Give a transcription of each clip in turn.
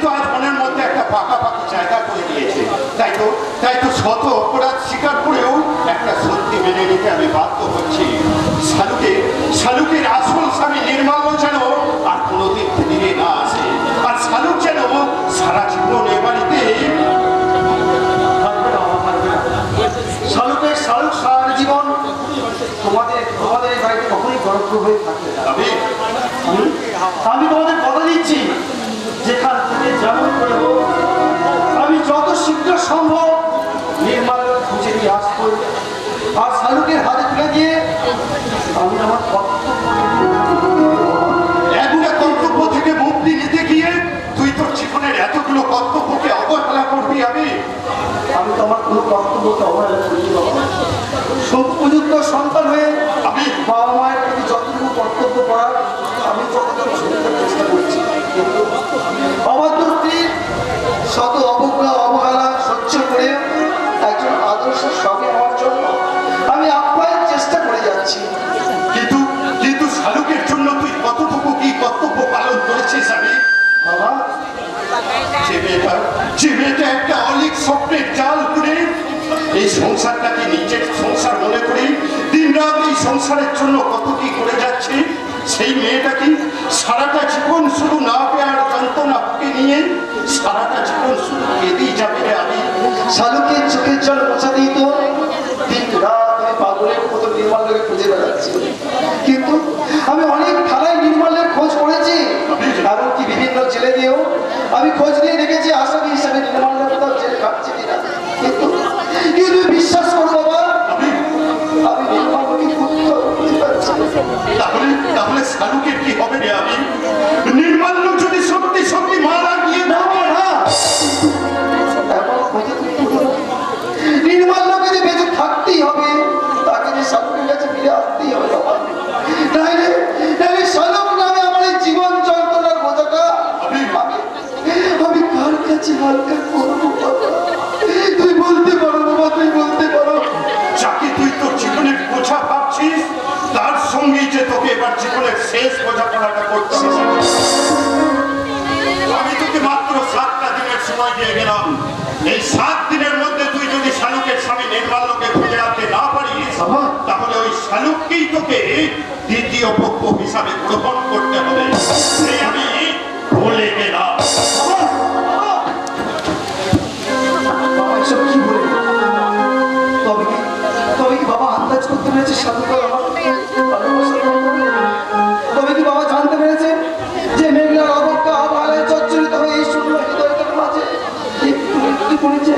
কিন্তু আজ মনের মধ্যে একটা পাকাপাকি জায়গা করে দিয়েছে। তাই তো শত অপরাধ স্বীকার করেও একটা সত্যি মেনে নিতে আমি বাধ্য হচ্ছি। শালুকের আসল স্বামী নির্মল যেন আর কোনোদিন ফিরে না আসে, আর শালুক যেন সারা জীবন এ বাড়িতে শালুক সারা জীবন তোমাদের এই বাড়িতে কখনোই গর্ব হয়ে থাকবে না। আমি তোমাদের কথা দিচ্ছি, যেখান থেকে যেমন করে হোক আমি যত শীঘ্র সম্ভব নির্মল খুঁজে নিয়ে আসবো, আর শালুকের হাতে তুলে দিয়ে আমি আমার কর্তব্য থেকে মুক্তি নিতে গিয়ে তুই তোর জীবনের এতগুলো কর্তব্যকে অবহেলা করবি। আমি তো আমার কোনো কর্তব্যকে অবহেলা করি না। উপযুক্ত সন্তান হয়ে আমি বাবা মায়ের প্রতি যতটুকু কর্তব্য করার আমি ততটুকু চেষ্টা করছি। অবাধ্য স্ত্রীর শত অবহেলা সহ্য করে একজন আদর্শ স্বামী হওয়ার জন্য আমি আপ্রাণ চেষ্টা করে যাচ্ছি। কিন্তু শালুকের জন্য তুই কতটুকু কি কর্তব্য পালন করেছিস? আমি বাবা, যে মেয়েটা একটা অলিক স্বপ্নের জাল করে এই সংসারটাকে নিজের সংসার মনে করি দিন রাত এই সংসারের জন্য কত কি করে যাচ্ছে, সেই মেয়েটা কি সারাটা জীবন শুধু না পেয়ার যন্ত্রণাকে নিয়ে সারাটা জীবন শুধু কেঁদেই যাবে। আমি শালুকের চোখের জল মোছা দিত দিন রাত আমি পাগলের মতো নির্মলকে খুঁজে বেড়াচ্ছি, কিন্তু আমি অনেক থানায় নির্মলের খোঁজ করেছি, এমনকি বিভিন্ন জেলে গিয়েও আমি খোঁজ নিয়ে দেখেছি আসামি হিসাবে নির্মলের কোথাও জেল কাটছে কিনা। কিন্তু বিশ্বাস করো বাবা, আমি নির্মলকে খুঁজে পাচ্ছি। তাহলে শালুকের কি হবে রে? আমি নির্মাল্য যদি সত্যি মারা গিয়ে না নির্মলকে যে বেঁচে থাকতেই হবে, তাকে যে শালুকের কাছে ফিরে আসতেই হবে বাবা। নাইলে শালুক নামে আমার এই জীবন যন্ত্রণার বোঝাটা আমি কার কাছে হালকা করবো বাবা? তুই বলতে পারো বাবা, তুই বলতে পারো। যাকে তুই তোর জীবনের বোঝা ভাবছিস তার সঙ্গেই যে তোকে এবার জীবনের শেষ বোঝাপড়াটা করছিস। আমি তোকে মাত্র 7টা দিনের সময় দিয়ে গেলাম। এই 7 দিনের মধ্যে তুই যদি শালুকের স্বামী নির্মলকে খুঁজে আনতে না পারিস তাহলে ওই শালুককেই তোকে দ্বিতীয় পক্ষ হিসাবে গ্রহণ করতে হবে। আমি বলে গেলাম। কি বলে তবে কি বাবা আন্দাজ করতে পেরেছে শালুকের আমার তবে কি বাবা জানতে পেরেছে যে মেঘনার অবজ্ঞা অবহেলায় জর্জরিত হয়ে এই শূন্য হৃদয়টার মাঝে একটু করেছে?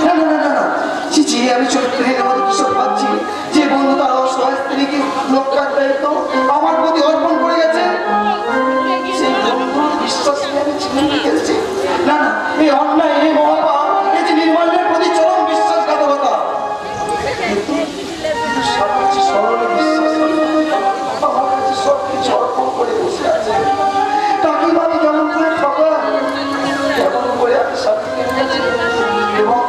না না না না না, ছি আমি চরিত্রহীনের মধ্যে কিসব ভাবছি যে বন্ধু তার অসহায় স্ত্রীকে রক্ষার দায়িত্ব আমার প্রতি অর্পণ করে গেছে, সেই বন্ধুর বিশ্বাস নিয়ে আমি ছিনিয়ে রেখেছি। না না, এই অন্যায়, এই মহাপাপ, এই যে নির্মলের প্রতি চরম বিশ্বাসঘাতকতা, সরল বিশ্বাস আমার কাছে সবকিছু অর্পণ করে বসে আছে। তাকে আমি কেমন করে ঠকাই, কেমন করে আমি শান্তিকে নিয়েছি এবং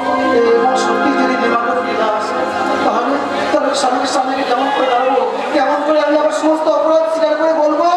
সত্যি যদি নির্মাণ ফিরে আসে তাহলে স্বামীর সামনে কেমন করে দাঁড়াবো, কেমন করে আমি আমার সমস্ত অপরাধ স্বীকার করে বলবো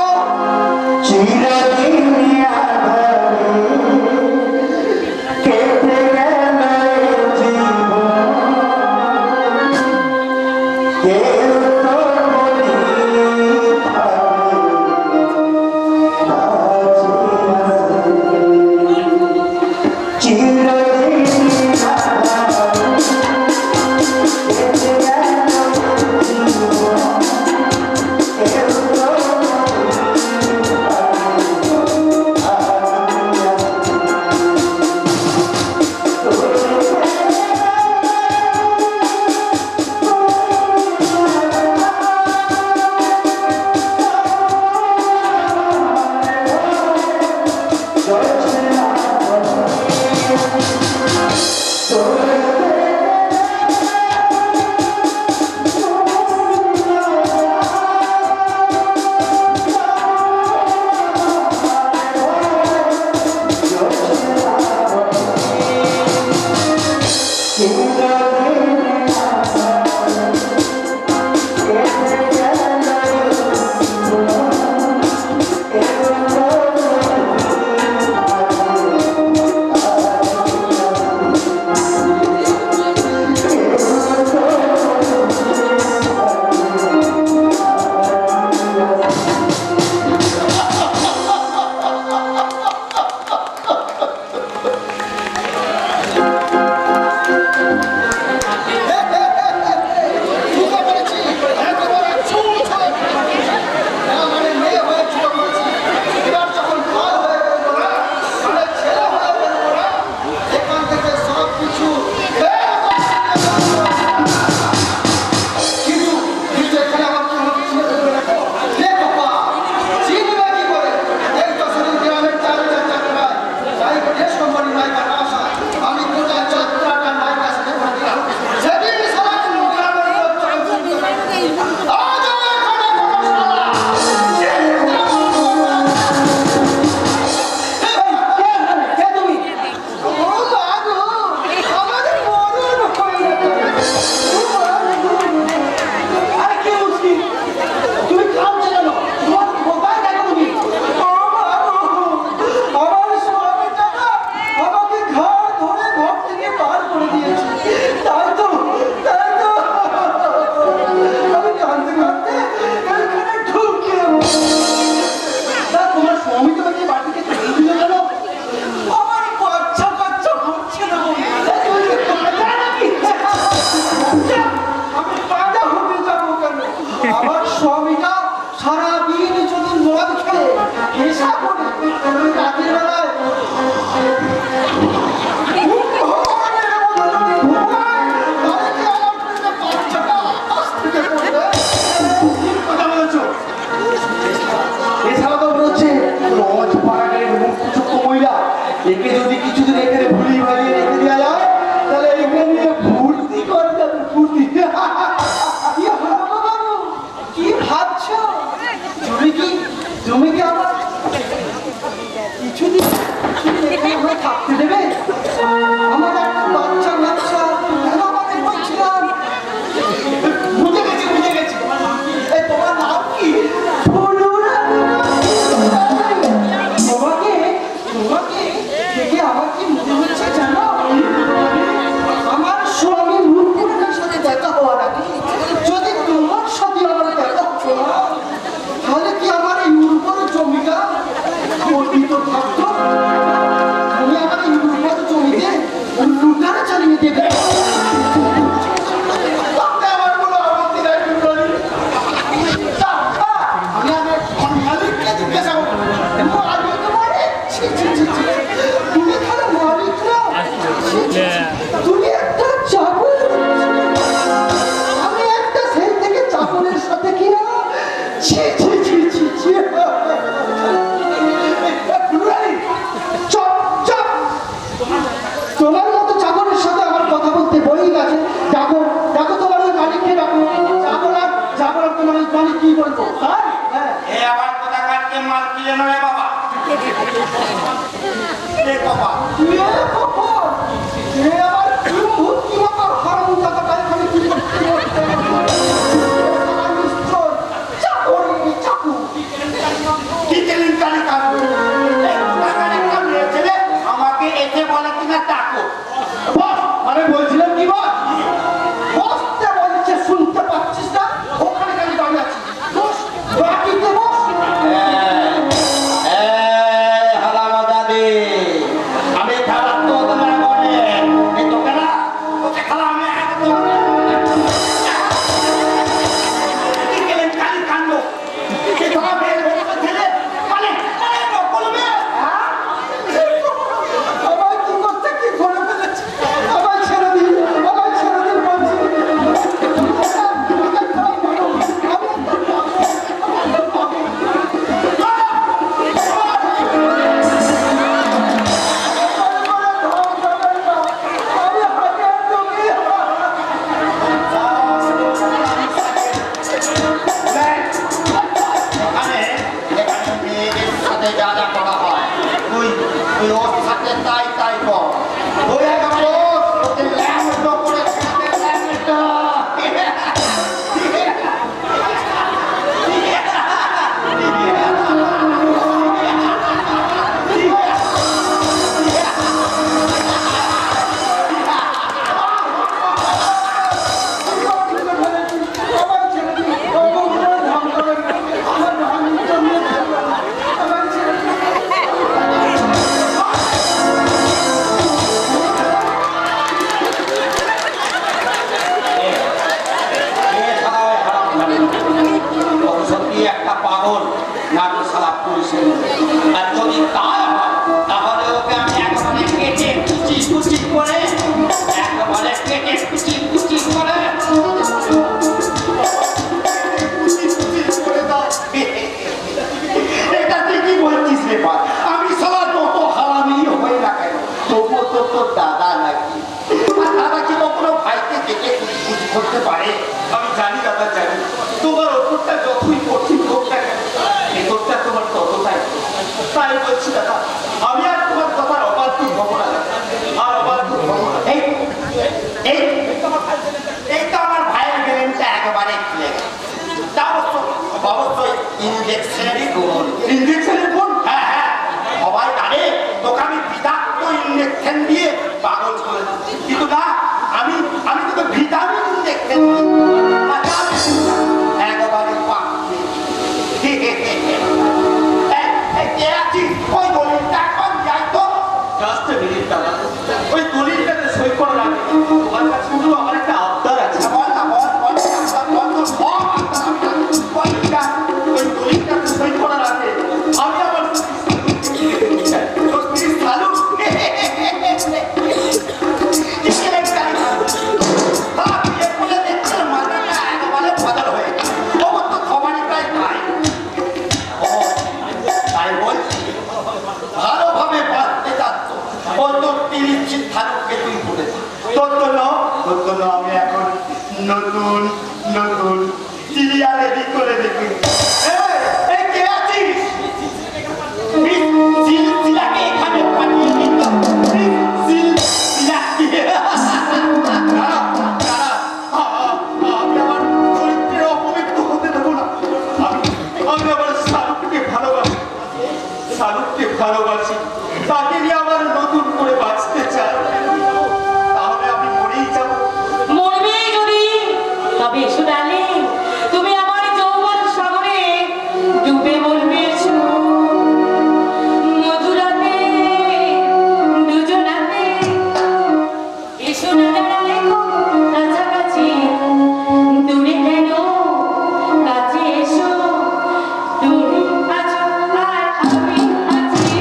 স্বামীটা সারাদিন যদি মদ খেয়ে নেশা করে রাতের বেলায় এছাড়া তো বলছে রোজ পাড়াগাড়ির মুখ মহিলা একে যদি কিছুদিন এখানে ভুলি ভালিয়ে রেখে দেওয়া যায় তাহলে এখানে নিয়ে ফুর্তি করে যাবে ফুর্তি কি হলো বাবু কি ভাবছো তুমি কি আমার কিছুদিন এখানে থাকতে দেবে আমার একটা বাচ্চা বাচ্চা মানে বলছিলাম বুঝে গেছি এই তোমার নাম কি তোমাকে দেখে আমার কি মনে হচ্ছে জানো আমার স্বামী রূপপুরের সাথে দেখা হওয়ার আগে যদি তোমার সাথে আমার দেখা হতো না তাহলে কি আমার এই উর্বর জমিটা গঠিত থাকতো তুমি আমার এই উর্বর জমিতে লুটারে চালিয়ে দেবে আমার কোনো আপত্তি নাই আমি আমার মালিককে জিজ্ঞাসা করবো তুমি এখানে মালিক না তুমি একটা চাকর আমি একটা সেই থেকে চাকরের সাথে কিনা তোমার মতো চাকরের সাথে আমার কথা বলতে বই গেছে ডাকো ডাকো তোমার ওই মালিককে ডাকো যাবো আর তোমার ওই মালিক কি বলবো হ্যাঁ আবার কথা কাটকে মাল কি জানো রে বাবা এ বাবা কি কেলেন কালি কাটবো আমাকে এতে বলে কিনা ডাকো মানে বলছিলাম কি বসতে বলছে শুনতে পাচ্ছিস না ওখানে খালি দাঁড়িয়ে আছি বস বাকিতে বস আমি খারাপ তো তোমার মনে তোকে না তোকে খালা আমি কি কেলেন কালি কাণ্ড কি তোমার মেয়ের বলতে ছেলে মানে বলবে আমার কি করতে কি করে ফেলেছে আমার ছেড়ে দিন বলছি যা যা করা হয় তুই ওর সাথে তাই কর ওই একেবারে ওকে ল্যাংটো করে ল্যাংটো একটা পাগল নাকি সারা পুলিশের আর যদি তাই হয় তাহলে ওকে আমি একবারে কেটে কুচি করে একবারে কেটে কুচি করে এটা তুই কি বলছিস রে ভাই আমি সবার মতো হারামি হয়ে না কেন তবুও তো তোর দাদা নাকি আর দাদা কি কখনো ভাইকে কেটে কুচি করতে পারে আমি জানি দাদা জানি তোমার ওপরটা যতই কঠিন হোক না কেন ভেতরটা তোমার ততটাই তাই বলছি দাদা আমি আর তোমার কথার অবাধ্য হব না আর অবাধ্য হব না এই তো আমার ভাইয়ের ব্রেনটা একেবারে খুলে গেছে তা অবশ্যই ইঞ্জেকশনেরই গুণ ইঞ্জেকশনের গুণ হ্যাঁ সবাই জানে তোকে আমি বিষাক্ত ইঞ্জেকশন দিয়ে পাগল করে কিন্তু না আমি তোকে ভিটামিন ইঞ্জেকশন একেবারে ওই দলিলটা এখন যাই তো জাস্ট মিনিট দাদা ওই দলিলটাতে সই করা লাগে তোমার কাছে শুধু আমার একটা আবদার আছে বল না বল জিয়া রেডি করে দিবি। এই কে আছিস? জিয়াকে এখানে পাঠিয়ে দিত। জিয়াকে আমি আমার চরিত্রের অপবিত্র হতে দেবো না। আমি আমার শাহরুখকে ভালোবাসি, শাহরুখকে ভালোবাসি, তাকে নিয়ে আমার নতুন করে বাঁচতে চাই। তাহলে আমি মরেই যাব। মরবে যদি, তবে এসো ডার্লিং, তুমি আমার যৌবন সাগরে ডুবে মরবে এসো। মধুরাতে দুজনাতে এসো না দাঁড়ালে কাছাকাছি, দূরে কেন কাছে এসো, তুমি আছো আর আমি আছি।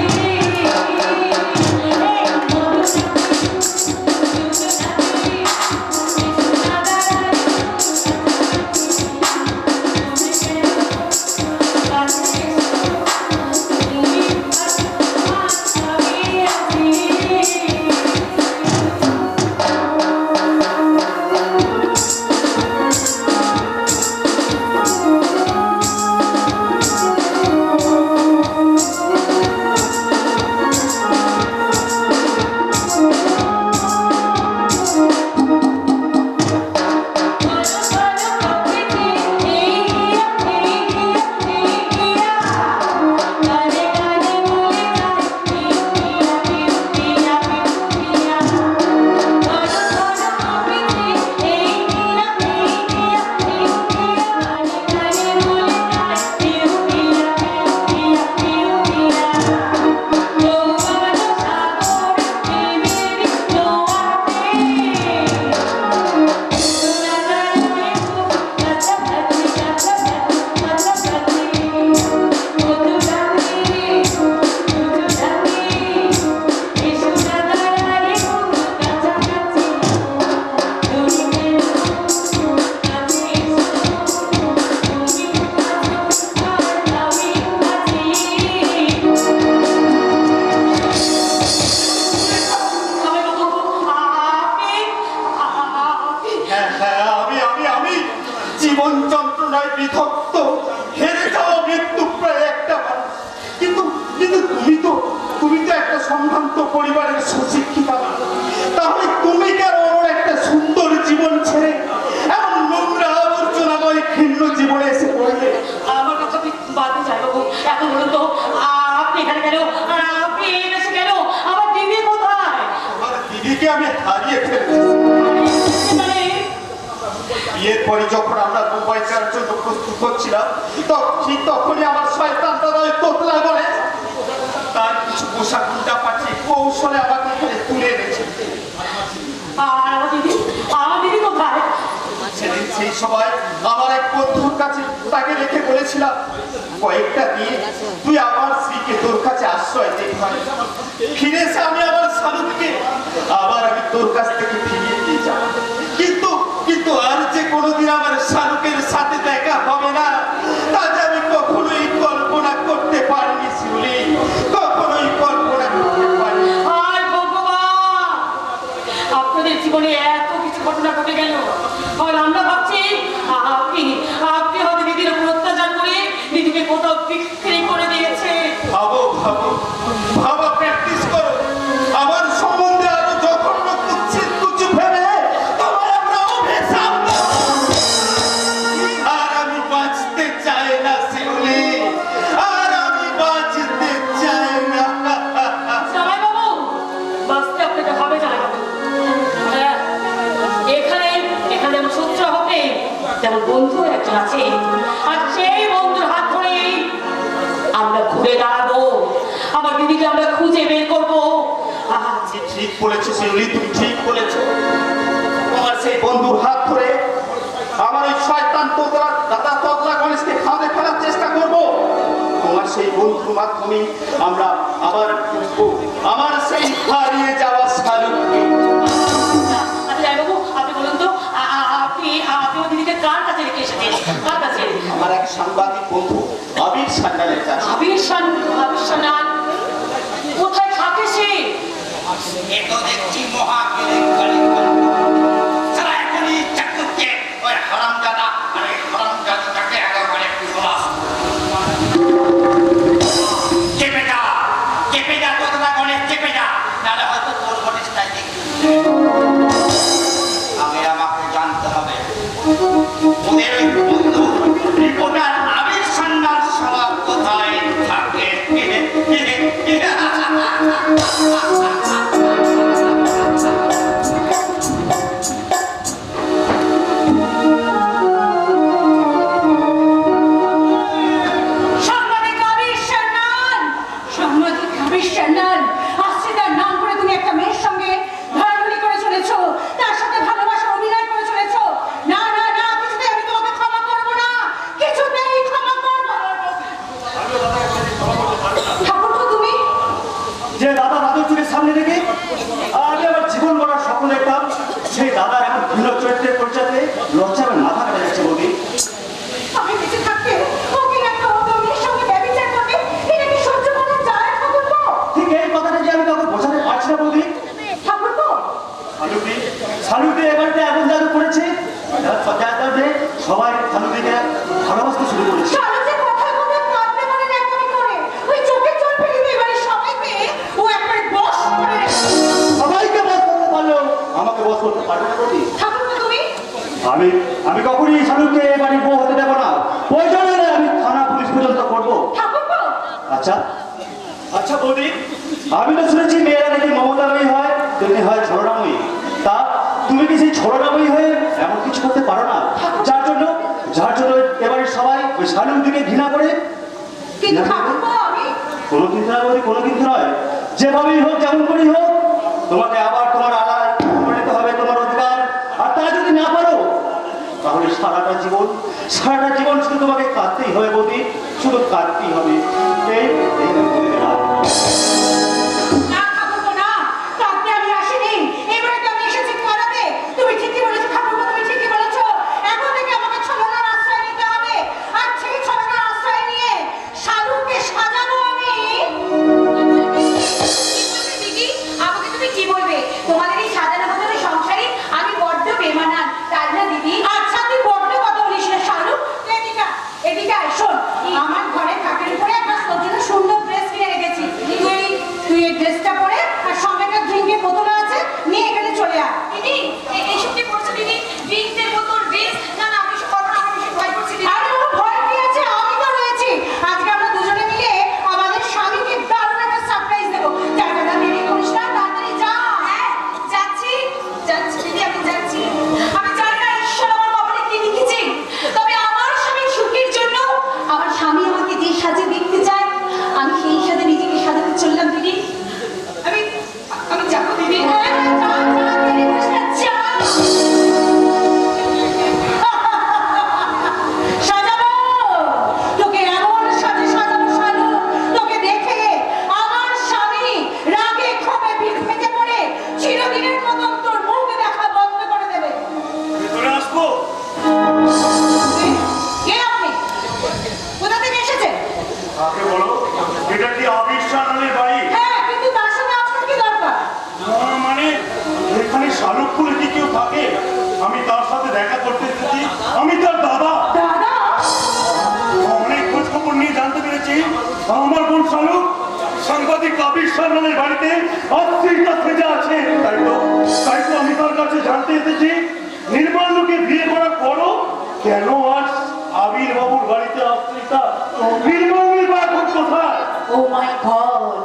আমি জীবন যন্ত্রণায় বিধক্ত, হেরে যাওয়া মৃত্যু প্রায় একটা মানুষ। কিন্তু কিন্তু তুমি তো একটা সম্ভ্রান্ত পরিবারের সুশিক্ষিতা। তাহলে তুমি কেন ওর একটা সুন্দর জীবন ছেড়ে এমন নোংরা আবর্জনাময় ঘৃণ্য জীবনে এসে পড়লে? আমার কথা বাদে যাই বাবু, এখন বলুন তো আপনি এখানে কেন, আর আপনি এসে কেন? আমার দিদি কোথায়? আমার দিদিকে আমি হারিয়ে ফেলেছি। বিয়ের পরে যখন আমরা মুম্বাই যাওয়ার জন্য প্রস্তুত হচ্ছিলাম, ঠিক তখনই আমার শয়তান দাদা ওই তোতলা করে তার কিছু পোশাক উল্টা পাঠিয়ে কৌশলে আমাকে এখানে তুলে এনেছে। আর আমার দিদি কোথায়? সেদিন সেই সময় আমার এক বন্ধুর কাছে তাকে রেখে বলেছিলাম, কয়েকটা দিন তুই আমার স্ত্রীকে তোর কাছে আশ্রয় দে। ফিরে এসে আমি আমার শাহরুখকে আবার আমি তোর কাছ থেকে ফিরিয়ে দিয়ে যাব। কিন্তু আর যে কোনোদিন আমার শাহরুখের সাথে দেখা হবে না, তা যে আমি কখনোই কল্পনা করতে পারিনি শিউলি, কখনোই কল্পনা করতে পারিনি। আর ভগবান, আপনাদের জীবনে এত কিছু ঘটনা ঘটে গেল, আর আমরা ভাবছি আপনি হয়তো দিদির উপর অত্যাচার করে দিদিকে কোথাও বিক্রি করে দিয়েছে। ভাবা প্র্যাকটিস করো। আমার সম্বন্ধে আরো জঘন্য কিছু ভেবে তোমার আমরা অভিশাপ দেব। আর আমি বাঁচতে চাই না শিউলি, আর আমি বাঁচতে চাই না। জামাই বাবু, বাঁচতে আপনাকে হবে জামাই বাবু। এখানে আমার সূত্র হবে, যেমন বন্ধু একজন আছে, আর সেই বন্ধুর হাত ধরে আমরা ঘুরে দাঁড়াবো, আমার দিদিকে আমরা খুঁজে বের করবো। ঠিক বলেছো শিউলি, তুমি ঠিক বলেছো। তোমার সেই বন্ধুর হাত ধরে আমার ওই শয়তান তোতলা গণেশকে খাওয়াতে ফেলার চেষ্টা করবো। তোমার সেই বন্ধুর মাধ্যমে আমরা আবার খুঁজবো আমার সেই হারিয়ে যাওয়া শাহরুখকে। আচ্ছা জামাই বাবু, আপনি বলুন তো আপনি ওই দিদিকে কার কাছে রেখে এসেছেন? কার কাছে? আমার এক সাংবাদিক বন্ধু আবির সান্যালের কাছে। আবির সান্যাল কোথায় থাকে সে? এ তো দেখছি মহা কেলেঙ্কারি। সারা এখনই চাকরকে ওই হারামজাদা, আরে হারামজাদাটাকে বিভিন্ন চরিত্রের পরিচয়তে লজ্জা আমার মাথা কাটা যাচ্ছে বৌদি। আমি বেঁচে থাকতে ওকে একটা অন্য মেয়ের সঙ্গে ব্যভিচার করবে, এটা কি সহ্য করা যায় ঠাকুরপো? ঠিক এই কথাটা যে আমি কাউকে বোঝাতে পারছি না বৌদি। ঠাকুরপো, শালুকে এবারটা এমন জাদু করেছে যাতে সবাই শালুকে ভালোবাসতে শুরু করেছে। শালু যে কথা বলে কাঁদতে পারে না একদমই করে, ওই চোখে জল ফেলে দিয়ে এবারে সবাইকে ও একবারে বশ করে রেখেছে। সবাইকে বস করতে পারলেও আমাকে বস করতে পারবে না বৌদি। ঠাকুরপো তুমি আমি কখনই শালুকে বাড়ির বউ হতে দেবো না। প্রয়োজন হলে আমি থানা পুলিশ পর্যন্ত করবো। ঠাকুরপো, আচ্ছা বৌদি, আমি তো শুনেছি মেয়েরা নাকি মমতাময়ী হয়, তেমনি হয় ছড়াময়ী। তা তুমি কি সেই ছড়াময়ী হয়ে এমন কিছু করতে পারো না যার জন্য এবারে সবাই ওই শালুর দিকে ঘৃণা করে? কিন্তু ঠাকুরপো আমি কোনো কিন্তু নয় বৌদি, কোনো কিন্তু নয়। যেভাবেই হোক যেমন করেই হোক তোমাকে আবার তোমার আলায় করে নিতে হবে তোমার অধিকার। আর তা যদি না পারো তাহলে সারাটা জীবন শুধু তোমাকে কাঁদতেই হবে বৌদি, শুধু কাঁদতেই হবে। এই বলে গেলাম। না ঠাকুরপো না, কাঁদতে আমি আসিনি, এবারে তো আমি এসেছি করাতে। তুমি ঠিকই বলেছো ঠাকুরপো, তুমি ঠিকই বলেছো। এখন থেকে আমাকে ছলনার আশ্রয় নিতে হবে, আর সেই ছলনার আশ্রয় নিয়ে শালুকে সাজাবো আমি। দিদি, আমাকে তুমি কি বলবে? তোমাদের এই সাজানো গোছানো সংসারে আমি বড্ড বেমানান, তাই না দিদি? আচ্ছা তুই বড্ড কথা বলিস না শালু, এদিকে এদিকে আয়, শোন আমার ঘরে খাটের উপরে একটা তোর জন্য সুন্দর ড্রেস কিনে রেখেছি। তুই এই ড্রেসটা পরে আর সঙ্গে একটা ড্রিঙ্কের বোতল আছে, নিয়ে এখানে চলে আয়। দিদি, এইসব কি করছো দিদি? ড্রিঙ্কসের বোতল, ড্রিঙ্কস? না না, আমি এসব করবো না, আমার ভীষণ ভয় করছে দিদি। আরে ওর ভয় কি আছে, আমি তো রয়েছি। আজকে আমরা দুজনে মিলে আমাদের স্বামীকে দারুণ একটা সারপ্রাইজ দেবো। যা যা যা, দেরি করিস না, তাড়াতাড়ি যা। হ্যাঁ, যাচ্ছি দিদি, আমি যাচ্ছি। আমি জানি না ঈশ্বর আমার কপালে কি লিখেছে, তবে আমার স্বামীর সুখের জন্য আমার স্বামী আমাকে যে সাজে দেখতে চায়, আমি সেই সাজে নিজেকে সাজাতে চললাম দিদি। আমি যাবো দিদি। হ্যাঁ, যা যা, দেরি করিস না, যা। সাজাবো তোকে, এমন সাজে সাজাবো শালু, তোকে দেখে আমার স্বামী রাগে ক্ষোভে ফেটে পড়ে চিরদিনের মতন তোর মুখ দেখা বন্ধ করে দেবে। ভেতরে আসবো? কে আপনি? কোথা থেকে এসেছেন? আগে বলো, এটা কি আবির সান্যালের বাড়ি? হ্যাঁ, কিন্তু তার সাথে আপনার কি দরকার? মানে এখানে শালুক বলে কি কেউ থাকে? আমি তার সাথে দেখা করতে এসেছি, আমি তার দাদা। দাদা, অনেক খোঁজ খবর নিয়ে জানতে পেরেছি আমার বোন শালুক সাংবাদিক আবির সান্যালের বাড়িতে আত্মীয়তা সেজে আছে। তাই তো আমি তার কাছে জানতে এসেছি নির্মাল্যকে বিয়ে করার পরও কেন আজ আবির বাবুর বাড়িতে আত্মীয়তা? নির্মাল্যের বা এখন কোথায়? ও মাই গড,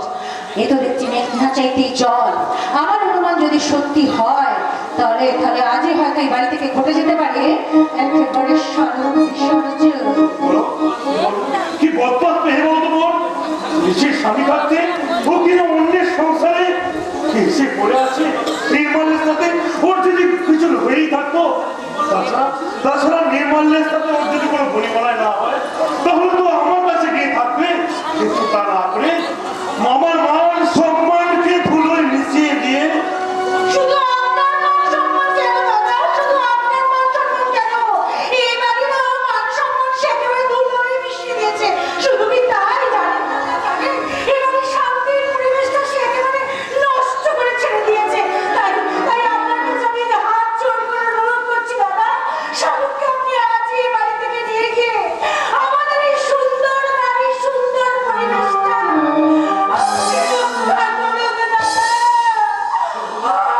এ তো দেখছি মেঘনা চাইতেই জল। আমার অনুমান যদি সত্যি হয় তাহলে আজই হয়তো এই বাড়ি থেকে ঘটে যেতে পারে একেবারে স্বর্ণ বিসর্জন। বলো, কি বদমাস মেয়ে বলতো বোন? নিজের স্বামী থাকতে ও কিনা অন্যের সংসারে এসে পড়ে আছে। নির্মাল্যের সাথে ওর যদি কিছু হয়েই থাকতো, তাছাড়া নির্মাল্যের সাথে ওর যদি কোনো বনিবনায় না হয় তাহলে তো আমার কাছে গিয়ে থাকবে। কিন্তু তা না করে মামার মান সম্মানকে ধুলোয় মিশিয়ে দিয়ে শুধু আপনার মান সম্মান কেন দাদা? শুধু আপনার মান সম্মান কেন? এই বাড়ির মান সম্মান সে একেবারে ধুলোয় মিশিয়ে দিয়েছে। শুধু কি তাই? জানেন না, জানেন এবারে শান্তির পরিবেশটা সে একেবারে নষ্ট করে ছেড়ে দিয়েছে। তাই আপনার কাছে আমি হাত জোড় করে অনুরোধ করছি দাদা, শালুককে আপনি আজই এই বাড়ি থেকে নিয়ে গিয়ে আমাদের এই সুন্দর বাড়ির সুন্দর পরিবেশটা আপনি রক্ষা করুন দাদা।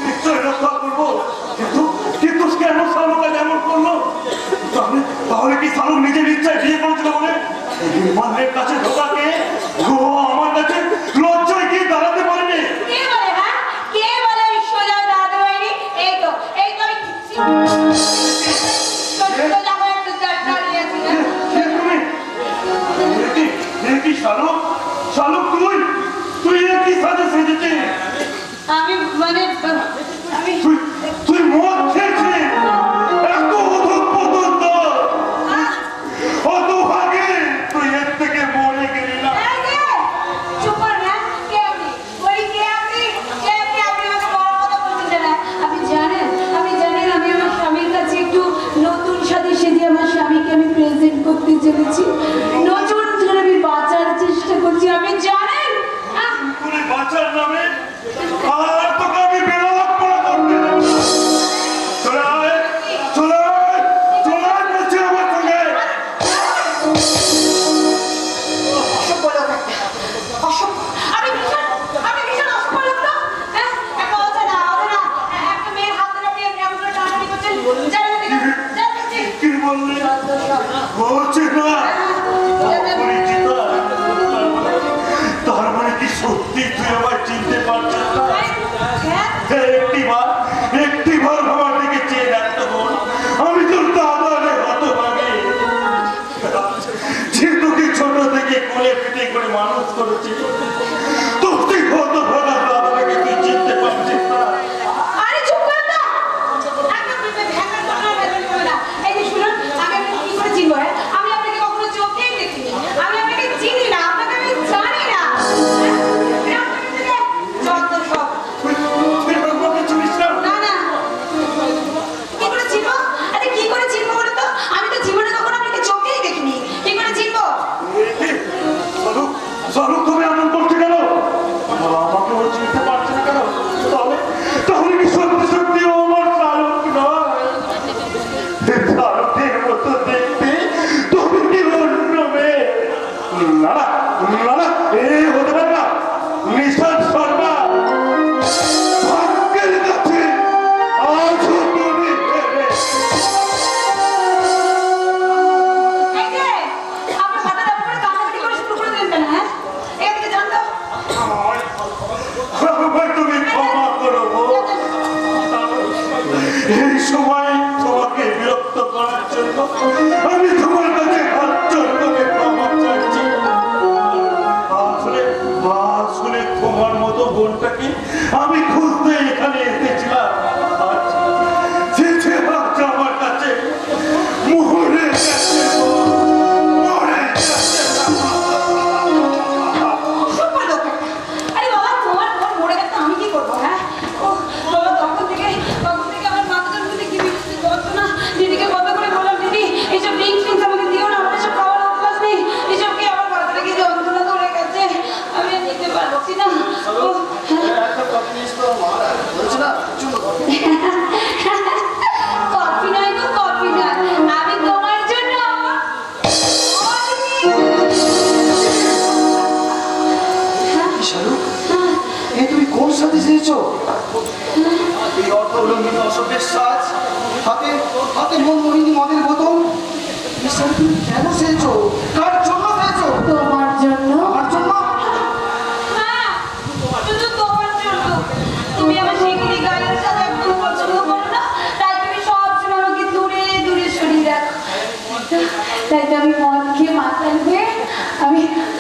নিশ্চয় রক্ষা করবো, কিন্তু কেন শালুকা যেমন করলো? তাহলে কি শালুক নিজের ইচ্ছায় বিয়ে করেছিল বলে নির্মাণের কাছে ঢোকাকে ও আমার কাছে লজ্জায় কি দাঁড়াতে পারেনি? কে বলে? হ্যাঁ, কে বলে আমি সোজা দাঁড়াতে পারিনি? এই তো আমি সোজা হয়ে একটু দাঁড়িয়ে আছি। তুমি কি শালুক? শালুক তুই কি সাজে সেজেছিস? আমি মানে আমি তুই মদ খেয়েছিস? এত অধঃপতন অত ভাগে তুই এর থেকে মরে গেলি না। এই যে, বললি বলছি না অপরিচিত, তার মানে কি সত্যি তুই আমায় চিনতে পারছিস না? একটিবার আমার দিকে চেয়ে দেখতে বল, আমি তোর দাদা রে হতভাগে, যে তোকে ছোট থেকে কোলে পিঠে করে মানুষ করেছি, তোর তুই হতভাগা দাদাকে তুই চিনতে পারছিস না? আরে চুপ কর না, একদম ভ্যাঙ্গার কথা বলবেন না। এই যে শুনুন, আমি আপনাকে কি করে চিনবো? আমি আপনাকে কখনো চোখেই দেখিনি, আমি আপনাকে চিনি না, আপনাকে আমি জানি না। আপনাকে থেকে যত সব তুই আমাকে চিনিস না? না না, কি করে চিনবো? আরে কি করে চিনবো বলো তো? আমি তো জীবনে কখনো আপনাকে চোখেই দেখিনি, কি করে চিনবো? শাহরুখ, শাহরুখ তুমি এমন করছো কেন? আমাকে ও চিনতে পারছে না কেন? তাহলে কি সত্যি সত্যি ও আমার শাহরুখ নয়? শাহরুখের মতো দেখতে তুমি কি অন্য মেয়ে? না না না না, এ হতে পারে না। নিশাদ শর্মা, ভাগ্যের কাছে আজও তুমি হেরে। এই যে আপনি মাথা দাপ করে কান্নাকাটি করে শুরু করে দিলেন কেন? হ্যাঁ, এখান থেকে যান তো। আমায় তুমি ক্ষমা করো গো। এই সময় তোমাকে বিরক্ত করার জন্য আমি তোমার কাছে হাত জোর করে ক্ষমা চাইছি। আসলে তোমার মতো বোনটাকে আমি খুঁজতে এখানে এসেছিলাম। আজ আমার কাছে মরে গেছে, মরে গেছে। সুপার লোক। আরে বাবা, তোমার বোন মরে গেছে, আমি কি করবো? হ্যাঁ, ও বাবা, তখন থেকে আমার মাথাটার মধ্যে কি বিরক্তি যন্ত্রণা। দিদিকে কত করে বললাম, দিদি এইসব ড্রিঙ্কস ফিঙ্কস আমাকে দিও না, আমার এসব খাওয়ার অভ্যাস নেই। এইসব কি আমার মাথাটা কি যন্ত্রণা ধরে গেছে, আমি আর নিতে পারছি না। ও, কফি নয় গো, কফি নয়, আমি তোমার জন্য শাহরুখ, এ তুমি কোন সাথে এসেছো? এই অর্থলঙ্ঘিত অসভ্যের সাজ, হাতে হাতে মনমোহিনী মদের বোতল, এই শাড়ি তুমি কেন সেজেছো? কার জন্য সেজেছো? তোমার জন্য। আমার জন্য? হ্যাঁ, শুধু তোমার জন্য। তুমি আমার শিগগিরই গায়ের সাথে একদম পছন্দ করো না, তাই তুমি সবসময় আমাকে দূরে দূরে সরিয়ে রাখো। তাই তো আমি মদ খেয়ে মাতাল হয়ে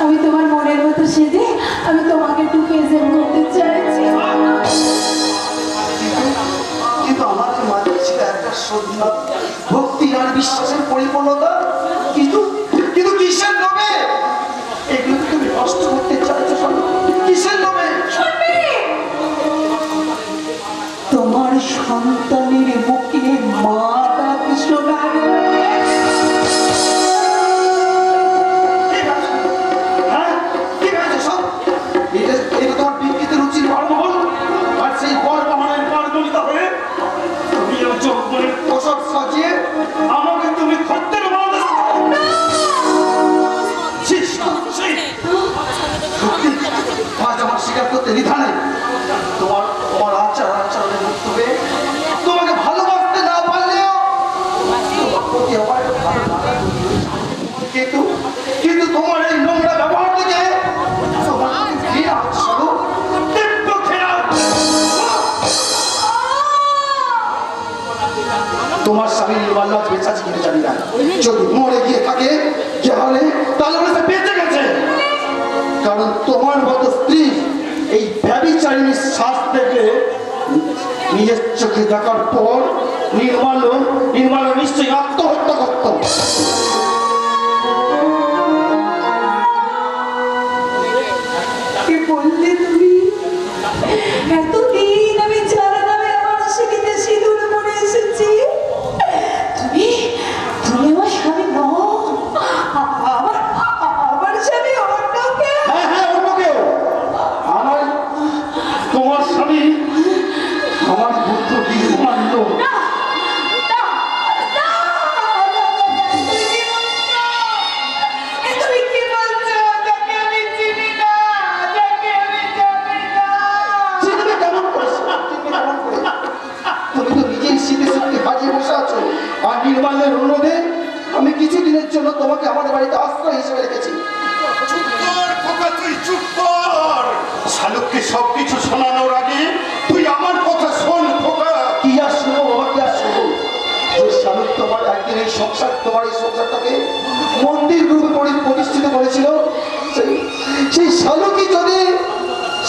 আমি তোমার মনের মতো সেজে আমি তোমাকে একটু প্রেজেন্ট করতে চাইছি। কিন্তু আমার মাঝে ছিল একটা শ্রদ্ধা, ভক্তি আর বিশ্বাসের পরিপূর্ণতা। কিন্তু কিন্তু কিসের লোভে এগুলো তুমি নষ্ট করতে চাইছো? শাহরুখ, কিসের লোভে? তোমার সন্তানের বুকে মা ডাক শোনা গেল। হ্যাঁ, কি ভেবেছো সব? এটা তোমার বিকৃত রুচির বর্মহল, আর সেই বর্মহলের পারগলিতা হয়ে তুমি জঙ্গলের পোশাক সাজিয়ে আমাকে তুমি খদ্দের বানাতে। আজ আমার স্বীকার করতে দ্বিধা নেই। তোমার আচরণের মুক্ত হয়ে তোমাকে ভালোবাসতে না পারলেও তোমার প্রতি আমার একটা ভালো লাগা তৈরি হয়েছে। কিন্তু তোমার এই নোংরা ব্যবহার থেকে তোমার প্রতি ঘৃণা হচ্ছে শাহরুখ, তীব্র ঘৃণা হচ্ছে। তোমার স্বামী নির্মাল্লাজ বেঁচে আছে কিনা জানি না, যদি মরে গিয়ে থাকে তাহলে সে বেঁচে গেছে। কারণ তোমার মতো স্ত্রী এই ব্যভিচারিণীর শ্বাস দেখে নিজের চোখে দেখার পর নির্মাল্য নিশ্চয়ই আত্মহত্যা করত। কি বললে তুমি? এতদিন আমি যার নামে আমার সিঁড়িতে সিঁদুর পরে এসেছি, তুমি তুমি আমার স্বামী নও। আমার স্বামী অন্য কেউ। হ্যাঁ হ্যাঁ, অন্য কেউ। তোমার স্বামী আমার পুত্র নির্মাল্য। নির্মাল্যের অনুরোধে কিছুদিনের জন্য তোমাকে আমাদের বাড়িতে আশ্রয় হিসেবে রেখেছি। চুপ কর খোকা, তুই চুপ কর। শালুককে সবকিছু শোনানোর আগে তুই আমার কথা শোন খোকা। কি আর শুনবো বাবা, কি আর শুনবো? যে স্বামী তোমার একদিন এই সংসার, তোমার এই সংসারটাকে মন্দির রূপে প্রতিষ্ঠিত করেছিল, সেই শালুকই যদি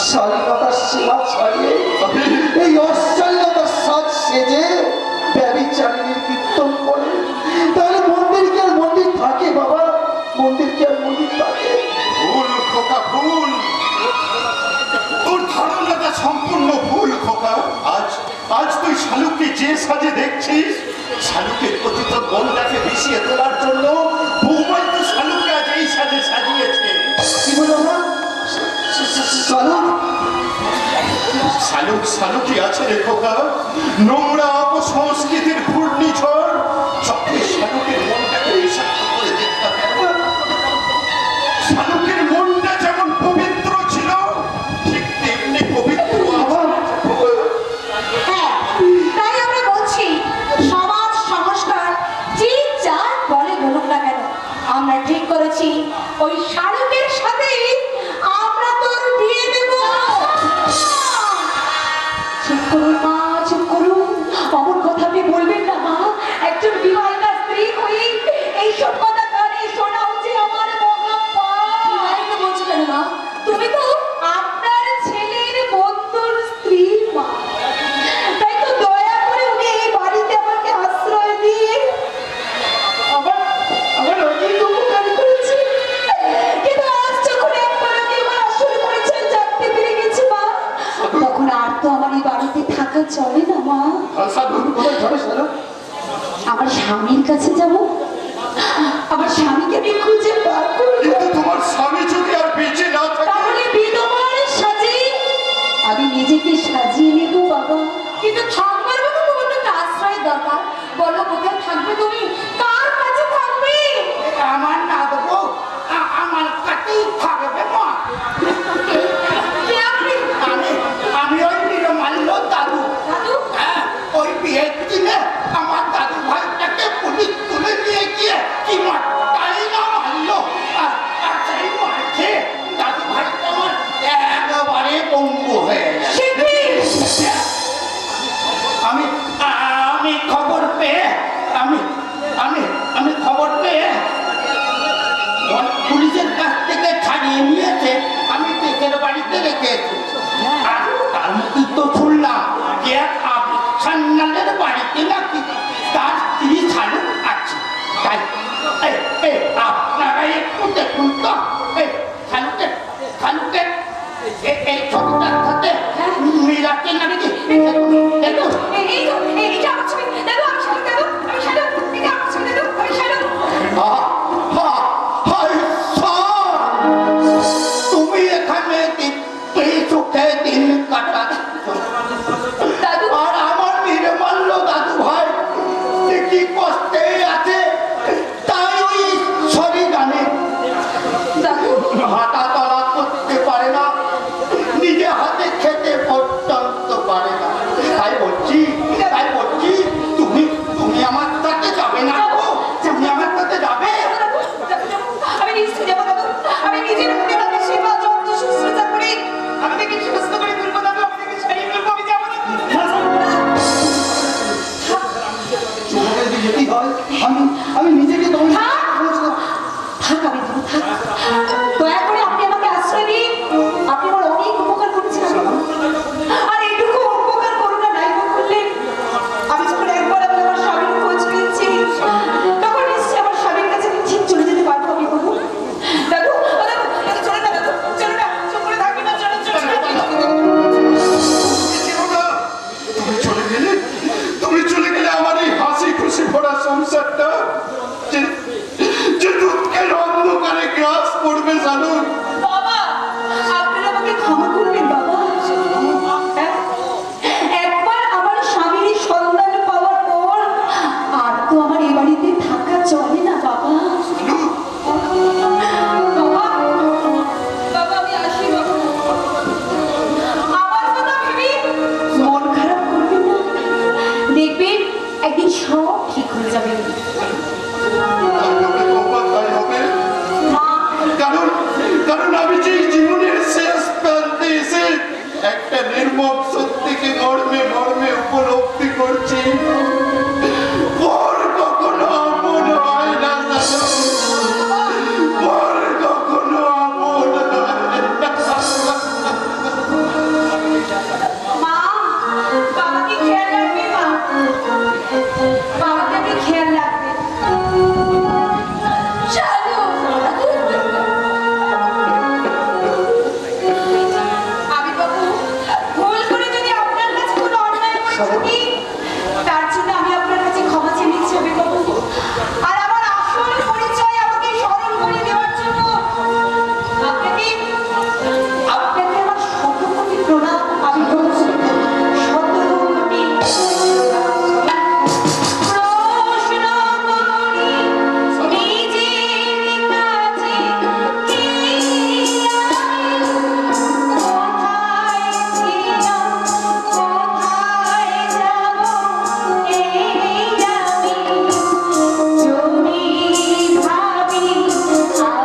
শালীনতার সীমা ছাড়িয়ে এই অশালীনতার সাজ সেজে ব্যভিচারিণীর কীর্তন করে, তাহলে মন্দির কি আর মন্দির থাকে বাবা? মন্দির কি আর মন্দির থাকে? ভুল খোকা, ভুল। তোর ধারণাটা সম্পূর্ণ ভুল খোকা। আজ তুই শালুককে যে সাজে দেখছিস, শালুকের প্রতি তোর মনটাকে মিশিয়ে তোলার জন্য বৌমাই তো শালুককে আজ এই সাজে সাজিয়েছে। কি বলো না? শালুক? শালুকই আছে রে খোকা। নোংরা অপসংস্কৃতির ঘূর্ণিঝড় যখন শালুকের মনটাকে বিষাক্ত করে দেখতে পারে। শালুকের মনটা যেমন পবিত্র ছিল, ঠিক তেমনি পবিত্র আমার। হ্যাঁ, তাই আমরা বলছি সমাজ সংস্কার যে যার বলে বলুক না কেন, আমরা ঠিক করেছি ওই শালুকের সাথেই আমরা তোর বিয়ে দেব। চুপ করুন মা, চুপ করুন। অমন কথা আপনি বলবেন না মা। একজন বিবাহিতা স্ত্রী হয়ে এইসব কথা কানে শোনা উচিত আমার মহাপা। বিবাহিতা বলছো কেন মা? তুমি তো আপনার ছেলের বন্ধুর স্ত্রী মা। তাই তো দয়া করে উনি এই বাড়িতে আমাকে আশ্রয় দিয়ে আমার অনেক উপকার করেছে। কিন্তু আজ যখন একবার আমি আমার আসল পরিচয় জানতে পেরে গেছি মা, তখন আর তো আমার এই বাড়িতে থাকা চলে না মা। কোথায় যাবে শালুক? আমার স্বামীর কাছে যাব, আমার স্বামীকে আমি খুঁজে বার করব। কিন্তু তোমার স্বামী যদি আর বেঁচে না থাকে, তাহলে বিধবার সাজে আমি নিজেকে সাজিয়ে নেব বাবা। কিন্তু থাকবার মতো তোমার তো একটা আশ্রয় দরকার। বলো কোথায় থাকবে তুমি? কার কাছে থাকবে? আমার না দেবো, আমার কাছেই থাকবে মা। কে আপনি? আমি ওই নিরমাল্য দাদু। দাদু? হ্যাঁ, ওই বিয়ের দিনে আমার দাদু ভাইটাকে পুলিশ তুলে নিয়ে গিয়ে কি মারটাই না মারলো। আর সেই মারছে দাদু ভাইটা আমার একেবারে পঙ্গু হয়ে গেছে। সে কি? আমি খবর পেয়ে আমি খবর পেয়ে পুলিশের কাছ থেকে ছাড়িয়ে নিয়েছে। আমি দেশের বাড়িতে রেখে এসেছি। আর তার মুখে তো শুনলাম যে সান্নালের বাড়িতে নাকি তার স্ত্রী শালুক আছে। তাই আপনারা একটু দেখুন তো শালুকের এই ছবিটার সাথে মিলাচ্ছে নাকি দেখুন। এইটা আমার ছবি। দাদু, আমি শালুক। দাদু, আমি শালুক। এটা আমার ছবি। দাদু, আমি শালুক। তুমি এখানে সুখে দিন কাটাচ্ছ, দাদু, আর আমার নির্মাল্য দাদু ভাই কি কষ্টে আছে তাই ওই ঈশ্বরই জানে। দাদু, হাঁটা চলা করতে পারে না, নিজে হাতে খেতে পর্যন্ত পারে না। তাই বলছি তুমি আমার সাথে যাবে না গো? তুমি আমার সাথে যাবে? আমি নিশ্চয়ই যাবো দাদু। আমি নিজের হাতে তাদের সেবা যত্ন শুশ্রূষা করে আমি তাকে সুস্থ করে তুলবো দাদু। আমি তাকে সারিয়ে তুলবো। আমি যাবো না। তোমাকে যদি যেতেই হয়, আমি নিজেকে তোমার থাক, আমি যাবো, থাক। দয়া করে আপনি আমাকে আশ্রয় দিন। আপনি আমার অনেক উপকার করেছেন। আর এইটুকু উপকার করুণা নাই বা করলেন। আমি যখন একবার আমার স্বামীর খোঁজ পেয়েছি, তখন নিশ্চয়ই আমার স্বামীর কাছে আমি ঠিক চলে যেতে পারবো। আমি বলবো দাদু, চলে না দাদু, চলে না, চুপ করে থাকবে না, চলে চলে তুমি চলে গেলে আমার এই হাসি খুশি ভরা সংসারটা যে দুঃখের অন্ধকারে গ্রাস পড়বে শালুক। বাবা, আপনারা আমাকে ক্ষমা করবেন বাবা। হ্যাঁ? একবার আমার স্বামীর সন্ধান পাওয়ার পর আর তো আমার এই বাড়িতে থাকা চলে না বাবা। বাবা, আমি আসি বাবা। আমার কথা ভেবে মন খারাপ করবেন না। দেখবেন একদিন সব ঠিক হয়ে যাবে। একটা নির্মম সত্যিকে মর্মে মর্মে উপলব্ধি করছি। পর কখনো আপন হয় না জানো, পর কখনো আপন হয় না। মা, বাবাকে খেয়াল রাখবে মা। বাবাকে আপনি খেয়াল রাখবেন। শালু। আমি বাবু ভুল করে যদি আপনার কাছে কোনো অন্যায় করে থাকি, তার জন্য আমি আপনার কাছে ক্ষমা চেয়ে নিচ্ছি আমি বাবু। আর আমার আসল পরিচয় আমাকে স্মরণ করে দেওয়ার জন্য আপনাকে আমার শত কোটি প্রণাম। আমি বলছি শত কোটি প্রশ্ন করি নিজের কাছে, কে আমি, কোথায় ছিলাম, কোথায় যাব, এই আমি যদি ভাবি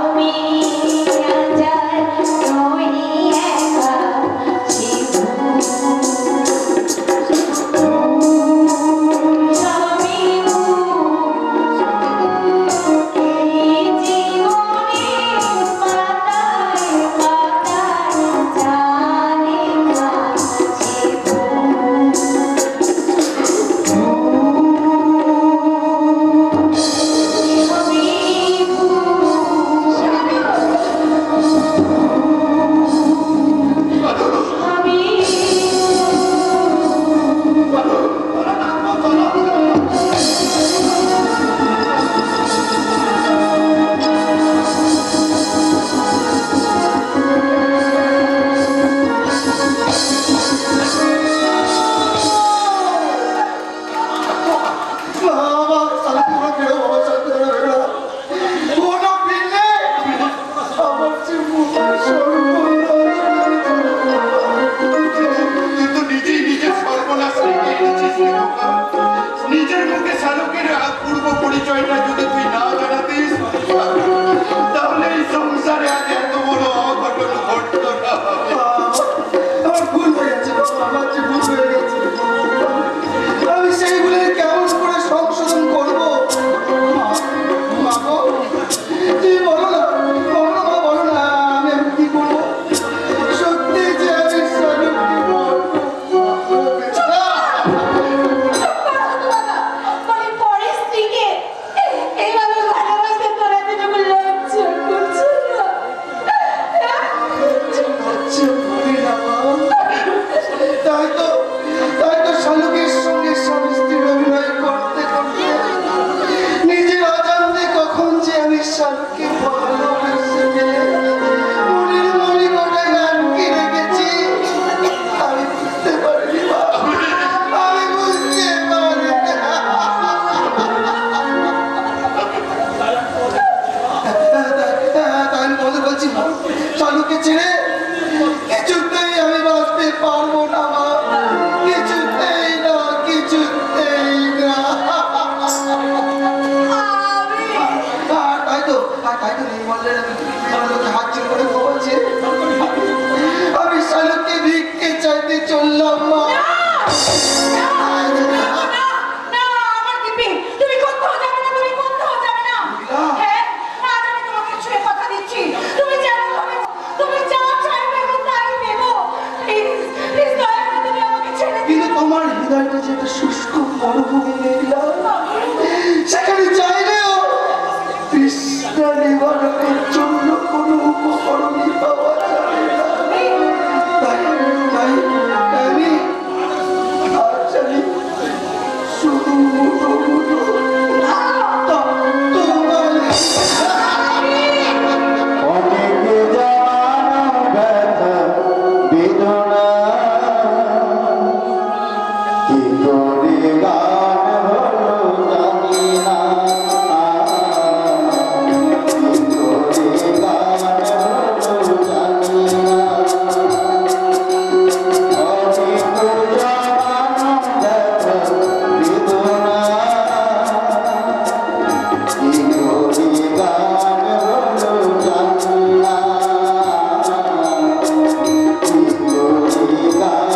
আমি রাজার নই একা, কিন্তু নিজেই নিজের সর্বনাশ ডেকে এনেছিস রে খোকা। নিজের মুখে শালুকের পূর্ব পরিচয়টা যদি তুই না জানাতিস, তাহলে এই সংসারে আজ এত বড় অঘটন ঘটতো না। আমার ভুল হয়ে গেছে বাবা, আমার যে ভুল হয়ে গেছে, আমি সেইগুলো কেমন করে সংশোধন করবো? মা গো, তুমি বলো না, বলো না মা, বলো না, আমি এখন কি করবো? সত্যি যে আমি শালুককে আমি পরের স্ত্রীকে এইভাবে ভালোবাসতে তোরা যেটুকু লজ্জা করছে না। হচ্ছে বলি না মা। তাই তো শালুকের সঙ্গে স্বামী স্ত্রীর অভিনয় করতে করতে নিজের অজান্তে কখন যে আমি শালুককে ভালোবেসে ফেলে মনের মণিকোঠা আটকে রেখেছি, আমি বুঝতে পারিনি মা, আমি বুঝতে পারিনি। তাই আমি তোমাদের বলছি মা, শালুকে ছেড়ে কিছুতেই আমি বাঁচতে পারবো না মা, কিছুতেই না, কিছুতেই না। তাই তো নির্মলের আমি হাত জোর করে বলছি, আমি শালুককে ভিক্ষে চাইতে চললাম মা। না, আমার দিদি, তুমি কোথাও যাবে না, তুমি কোথাও যাবে না। হ্যাঁ, আজ আমি তোমাকে ছুঁয়ে কথা দিচ্ছি, তুমি যেমন হবে, তুমি যা চাইবে আমি তাই দেবো। প্লিজ দয়া করে তুমি আমাকে ছেড়ে দিও। কিন্তু তোমার হৃদয়টা যে একটা শুষ্ক মরুভূমি মেঘলা, সেখানে চাইলেও তৃষ্ণা নিবারণের জন্য কোনো উপকরণই পাওয়া যাবে না। তাই আমি আজ আমি শুধু মুঠো মুঠো তোমার অনেকে জানো ব্যথা বেদনা, কি করে গান হলো জানি না, কি করে গান হলো জানি না। অনেকে জানো ব্যথা বেদনা, কি করে গান হলো জানি না, কি করে গান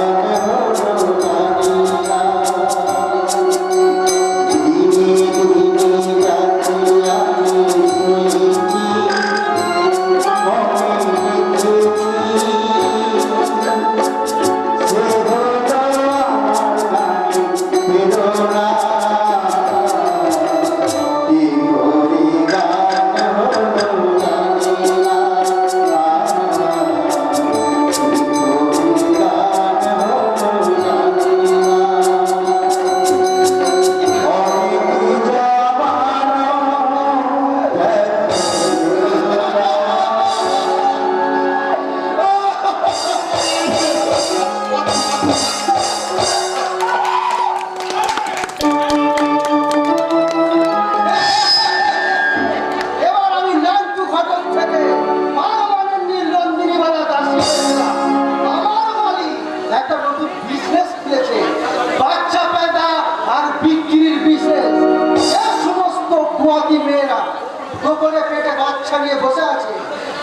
নিয়ে বসে আছে,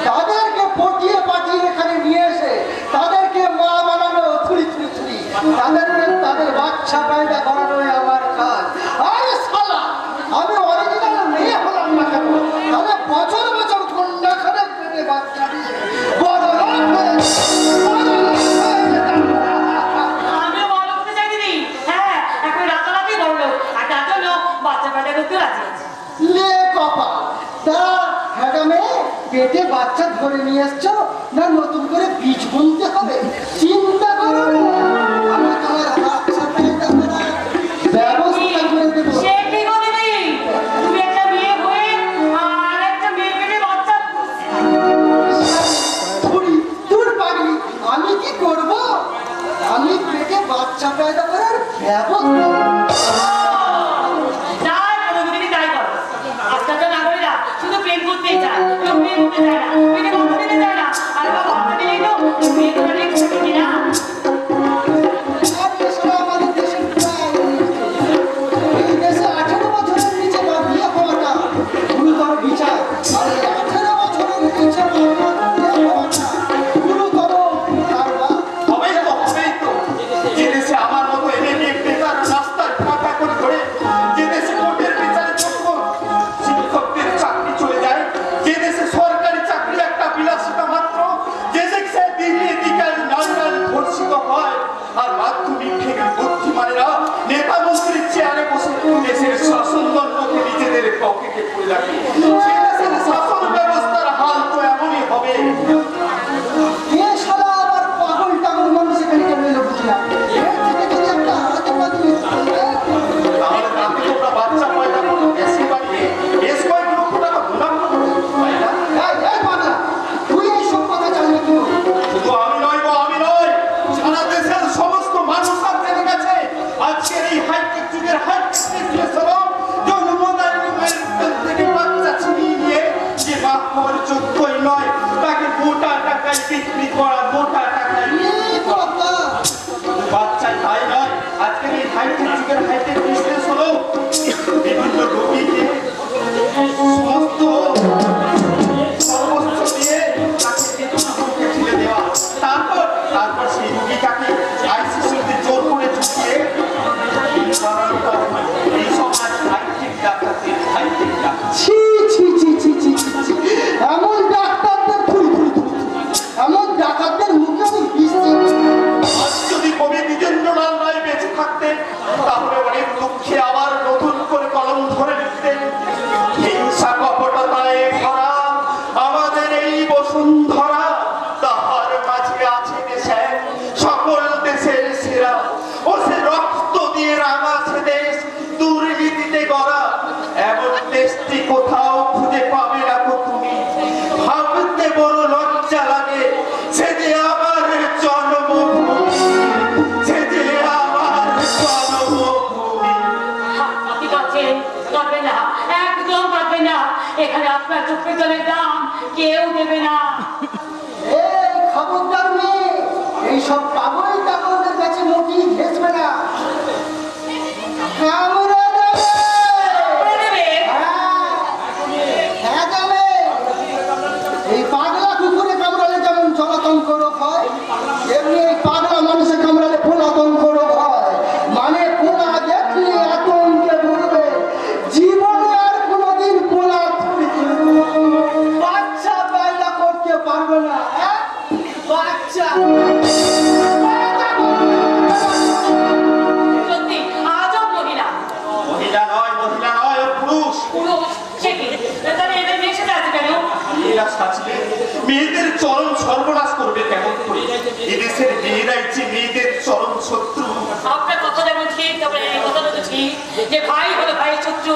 তাদেরকে পটিয়ে পাঠিয়ে এখানে নিয়ে এসে তাদেরকে মা বানানো থুড়ি থুড়ি থুড়ি, তাদেরকে তাদের বাচ্চা পয়দা করানো আমার কাজ। আরে শালা, আমি অরিজিনাল মেয়ে হলাম না কেন? তাহলে বছর বছর ঘন্টা খানে পেটে বাচ্চা দিয়ে বড় লোক হয়ে যেতাম। আমিও বড় হতে চাই দিদি। হ্যাঁ, এখন রাতারাতি বড় লোক, আর তার জন্য বাচ্চা পেটে করতে রাজি আছে। লে কপা, তা হ্যাঁ মেয়ে, পেটে বাচ্চা ধরে নিয়ে এসছো না নতুন করে বীজ বুনতে হবে? চিন্তা করো না, আমি তোমার বাচ্চা পয়দা করার ব্যবস্থা করে দেবো। সে কি গো দিদি? তুমি একটা মেয়ে হয়ে আর একটা মেয়ে পেটে বাচ্চা থুড়ি, দূর পাগলি, আমি কি করব? আমি পেটে বাচ্চা পয়দা করার ব্যবস্থা। যাই করো দিদি, তাই করো। আজকালকার নাগরিকরা শুধু প্রেম করতেই চায়, কেউ প্রেম করতে চায় না, পেটে বাচ্চা দিতে চায় না। আর বাবা বাচ্চা দিলেই তো বিয়ে করে নিয়ে ছোট কিনা। আর এছাড়া আমাদের দেশের প্রায় এই দেশে 18 বছরের নিচে না বিয়ে হওয়াটা গুরুতর বিচার। আর এই 18 বছরের নিচে না বিয়ে হওয়াটা গুরুতর কারবার। হবেই তো। যে দেশে আমার মতো এমএলএ বেকার রাস্তার ফাঁকা করে ধরে, যে দেশে কোর্টের বিচারে যখন শিক্ষকদের চাকরি চলে যায়, যে দেশে সরকারি চাকরি একটা বিলাসিতা মাত্র, যে দেশে দিনে দিকার নারীরা ধর্ষিত হয়, আর মাধ্যমিক থেকে বুদ্ধিমানেরা নেতা মন্ত্রীর চেয়ারে বসে দেশের শাসনদণ্ডকে নিজেদের পকেটে পুরে রাখে, সেই দেশের শাসন ব্যবস্থার হাল তো এমনই হবে। এ শালা আবার পাগল টাগল মানুষ এখানে কেন এলো বুঝি না। এর থেকে যদি একটা আতঙ্কবাদী তাহলে তাকে তোমরা বাচ্চা পয়দা করে বেশি বাড়িয়ে বেশ কয়েক লক্ষ টাকা মুনাফা করো, তাই না? এই পাগলা, তুই এই সব কথা জানলি কি করে? শুধু আমি নয় গো, আমি নয়, সারা দেশের সমস্ত মানুষ আর জেনে গেছে আজকের এই হাইটেক যুগের হাইটেক থেকে বাচ্চা ছিনিয়ে নিয়ে যে বাপ হওয়ার যোগ্যই নয়, তাকে মোটা টাকায় বিক্রি করা, মোটা টাকায় এ বাবা, বাচ্চা তাই নয়, আজকের এই হাইটেক যুগের হাইটেক বিজনেস হলো বিভিন্ন রোগীকে সমস্ত সর্বোচ্চ দিয়ে তাকে মৃত্যুকে ঠেলে দেওয়া, তারপর সেই রোগীটাকে আইসিইউতে জোর করে ঢুকিয়ে এই সমাজ হাইটেক ডাক্তারদের হাইটেক ডাক্তার। ছি ছি ছি ছি ছি ছি ছি। এমন ডাক্তারদের থুই থুই থুই, এমন ডাক্তারদের মুখে আমি বিশ্রী। আজ যদি কবি দ্বিজেন্দ্রলাল রায় বেঁচে থাকতেন, তাহলে অনেক দুঃখে আবার নতুন করে কলম ধরে লিখতেন, হিংসা কপটতায় ভরা আমাদের এই বসুন্ধরা, তাহার মাঝে আছে দেশে সকল দেশের সেরা, ও সে রক্ত দিয়ে রাঙাছে দেশ দুর্নীতিতে গড়া, এমন দেশটি কোথাও খুঁজে পাবে না গো তুমি, ভাবতে বড় লজ্জা লাগে, সে যে আমার জন্মভূমি, সে যে আমার জন্মভূমি। আপনি কাঁদছেন? কাঁদবেন না, একদম কাঁদবেন না। এখানে আপনার চোখের জলের দাম কেউ দেবে না। এই খবরদার মেয়ে, এইসব পাগল টাগলদের কাছে মোটি ঘেসবে না। কামড়ে দেবে। করে দেবে? হ্যাঁ যাবে। এই পাগলা কুকুরে কামড়ালে যেমন জলাতঙ্ক রোগ হয়, এমনি এই পাগলা মানুষে কামড়ালে পোলাতঙ্ক রোগ হয়। মানে পোলা দেখলে আতঙ্কে ভরবে, জীবনে আর কোনোদিন পোলা বাচ্চা পয়দা করতে পারবে না। বাচ্চা সত্যি আজব মহিলা। মহিলা নয়, পুরুষ। পুরুষ সে কি? তাহলে এদের মেয়ে সাথে আছে কেন? মেয়েরা সাজলে মেয়েদের চরম সর্বনাশ করবে কেমন করে? এদেশের মেয়েরাই যে মেয়েদের চরম শত্রু। আপনার কথা যেমন ঠিক, তবে এই কথাটা তো ঠিক যে ভাই হলো ভাইয়ের শত্রু।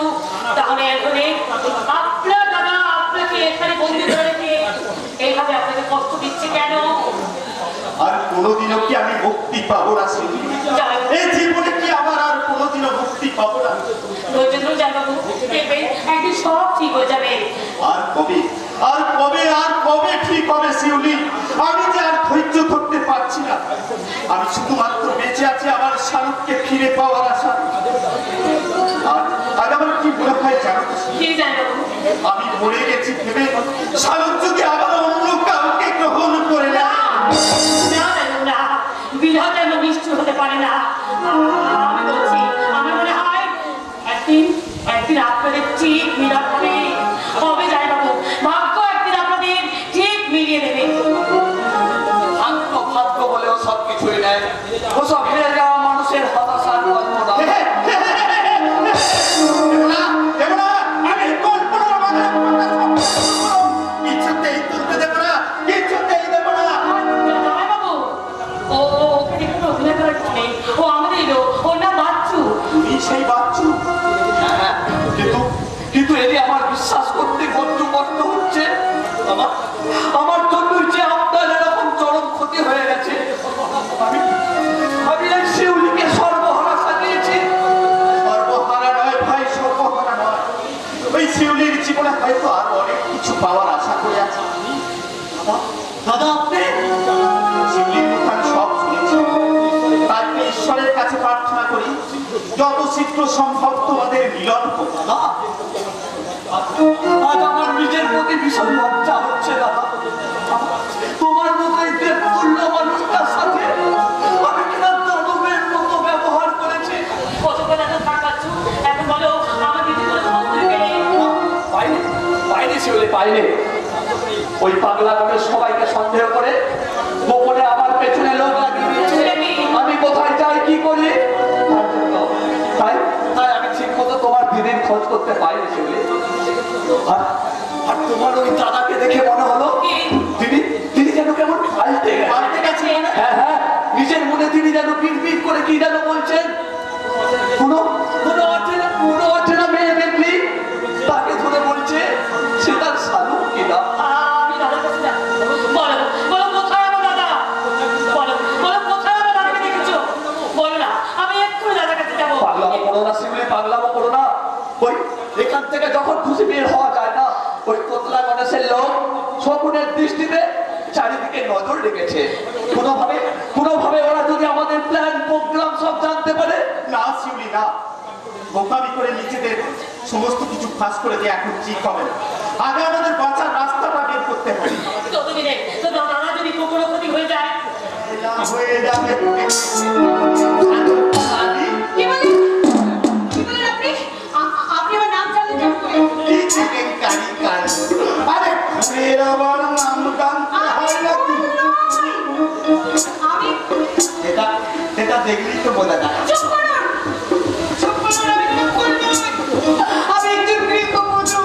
তাহলে এখানে আপনার দাদা আপনাকে এখানে বন্দি করে রেখে এইভাবে আপনাকে কষ্ট দিচ্ছে কেন? আর কোনোদিনও কি আমি মুক্তি পাবো না? এই জীবনে কি আমার আর কোনোদিনও মুক্তি পাবো না? ধৈর্য ধরুন জানবাবু, দেখবেন একদিন সব ঠিক হয়ে যাবে। আর কবে ঠিক হবে শিউলি? আমি যে আর ধৈর্য ধরতে পারছি না। আমি শুধুমাত্র বেঁচে আছি আমার শালুককে ফিরে পাওয়ার আশা। আর আমার কি মনে কোথায় জানো তো? কে জানে বাবু? আমি মরে গেছি ভেবে শালুক যদি আবার অন্য কাউকে গ্রহণ করে না, না জানো না, বিবাহ যেন নিষ্ঠুর হতে পারে না। আমি বলছি, আমার মনে হয় একদিন আপনাদের ঠিক মিলাদ হবে যায় বাবু। ভাগ্য একদিন আপনাদের ঠিক মিলিয়ে দেবে। ভাগ্য ভাগ্য বলেও সব কিছুই নেয়, ওসব হেরে যাওয়া মানুষের হতাশার গল্প না। দেবনা, আমি কল্পনার মাঝে কিছুতেই তুলতে দেব না, কিছুতেই দেব না। জামাই বাবু, ওকে দেখে তো অভিনয় করার কিছু নেই। ও আমাদের লোক, ওর নাম বাচ্চু। তুমি সেই বাচ্চু? হ্যাঁ, কিন্তু এটি আমার বিশ্বাস করতে বড্ড কষ্ট হচ্ছে। আমার জন্যই যে আপনার এরকম চরম ক্ষতি হয়ে গেছে। আমি এই শিউলিকে সর্বহারা সাজিয়েছি। সর্বহারা নয় ভাই, সর্বহারা নয়। ওই শিউলির জীবনে হয়তো আরো অনেক কিছু পাওয়ার আশা করে আছে। দাদা আপনি শিউলির কথা আমি সব শুনেছি, তাই আমি ঈশ্বরের কাছে প্রার্থনা করি যত শীঘ্র সম্ভব তোমাদের মিলন হোক। দাদা, আজ আমার নিজের প্রতি ভীষণ লজ্জা হচ্ছে দাদা। তোমার মতো এই দেবতুল্য মানুষটার সাথে আমি কিনা দানবের মতো ব্যবহার করেছি। কতক্ষণ এত থাক বাচ্চু? এখন বলো, আমার দিদি বলে বন্ধু গেলে বাইরে শিউলি বাইরে ওই পাগলা করে সবাইকে সন্দেহ করে গোপনে আমার পেছনে লোক লাগিয়ে দিয়েছে। আমি কোথায় যাই কি করি তাই তাই আমি ঠিক মতো তোমার দিদির খোঁজ করতে পারিনি শিউলি। আর তোমার ওই দাদাকে দেখে মনে হলো তিনি যেন কেমন পাল্টে গেছে। হ্যাঁ হ্যাঁ, নিজের মনে তিনি যেন পিট করে কি যেন বলছেন। কোনো অচেনা মেয়ে দেখলি তাকে ধরে বলছে সে তার শালুক কিনা। আমি দাদার কাছে যাবো। বলো কোথায় আমার দাদা? বলো কোথায় আমার দাদাকে দেখেছো? বলো না, আমি এক্ষুনি দাদার কাছে যাবো। পাগলামো করো না শিবলি, পাগলামো করো না। ওই এখান থেকে যখন খুশি বের হওয়া যায় না, ওই তোতলা গণেশের লোক শকুনের দৃষ্টিতে চারিদিকে নজর রেখেছে। কোনোভাবে ওরা যদি আমাদের প্ল্যান প্রোগ্রাম সব জানতে পারে। না শিউলি না, বোকামি করে নিজেদের সমস্ত কিছু ফাঁস করে দিয়ে এখন ঠিক হবে না। আগে আমাদের বাঁচার রাস্তাটা বের করতে হবে। ততদিনে তো দাদা যদি কোনো ক্ষতি হয়ে যায়। হয়ে যাবে। কি বলেন? কি বলেন আপনি? আপনি আমার নাম জানলেন কেমন করে? আরে ফের আবার নাম জানতে হয় নাকি? আমি এটা দেখলেই তো বোঝা যায়। চুপ করুন! চুপ করুন, আমি চুপ করুন! আমি একজন গৃহবধূ।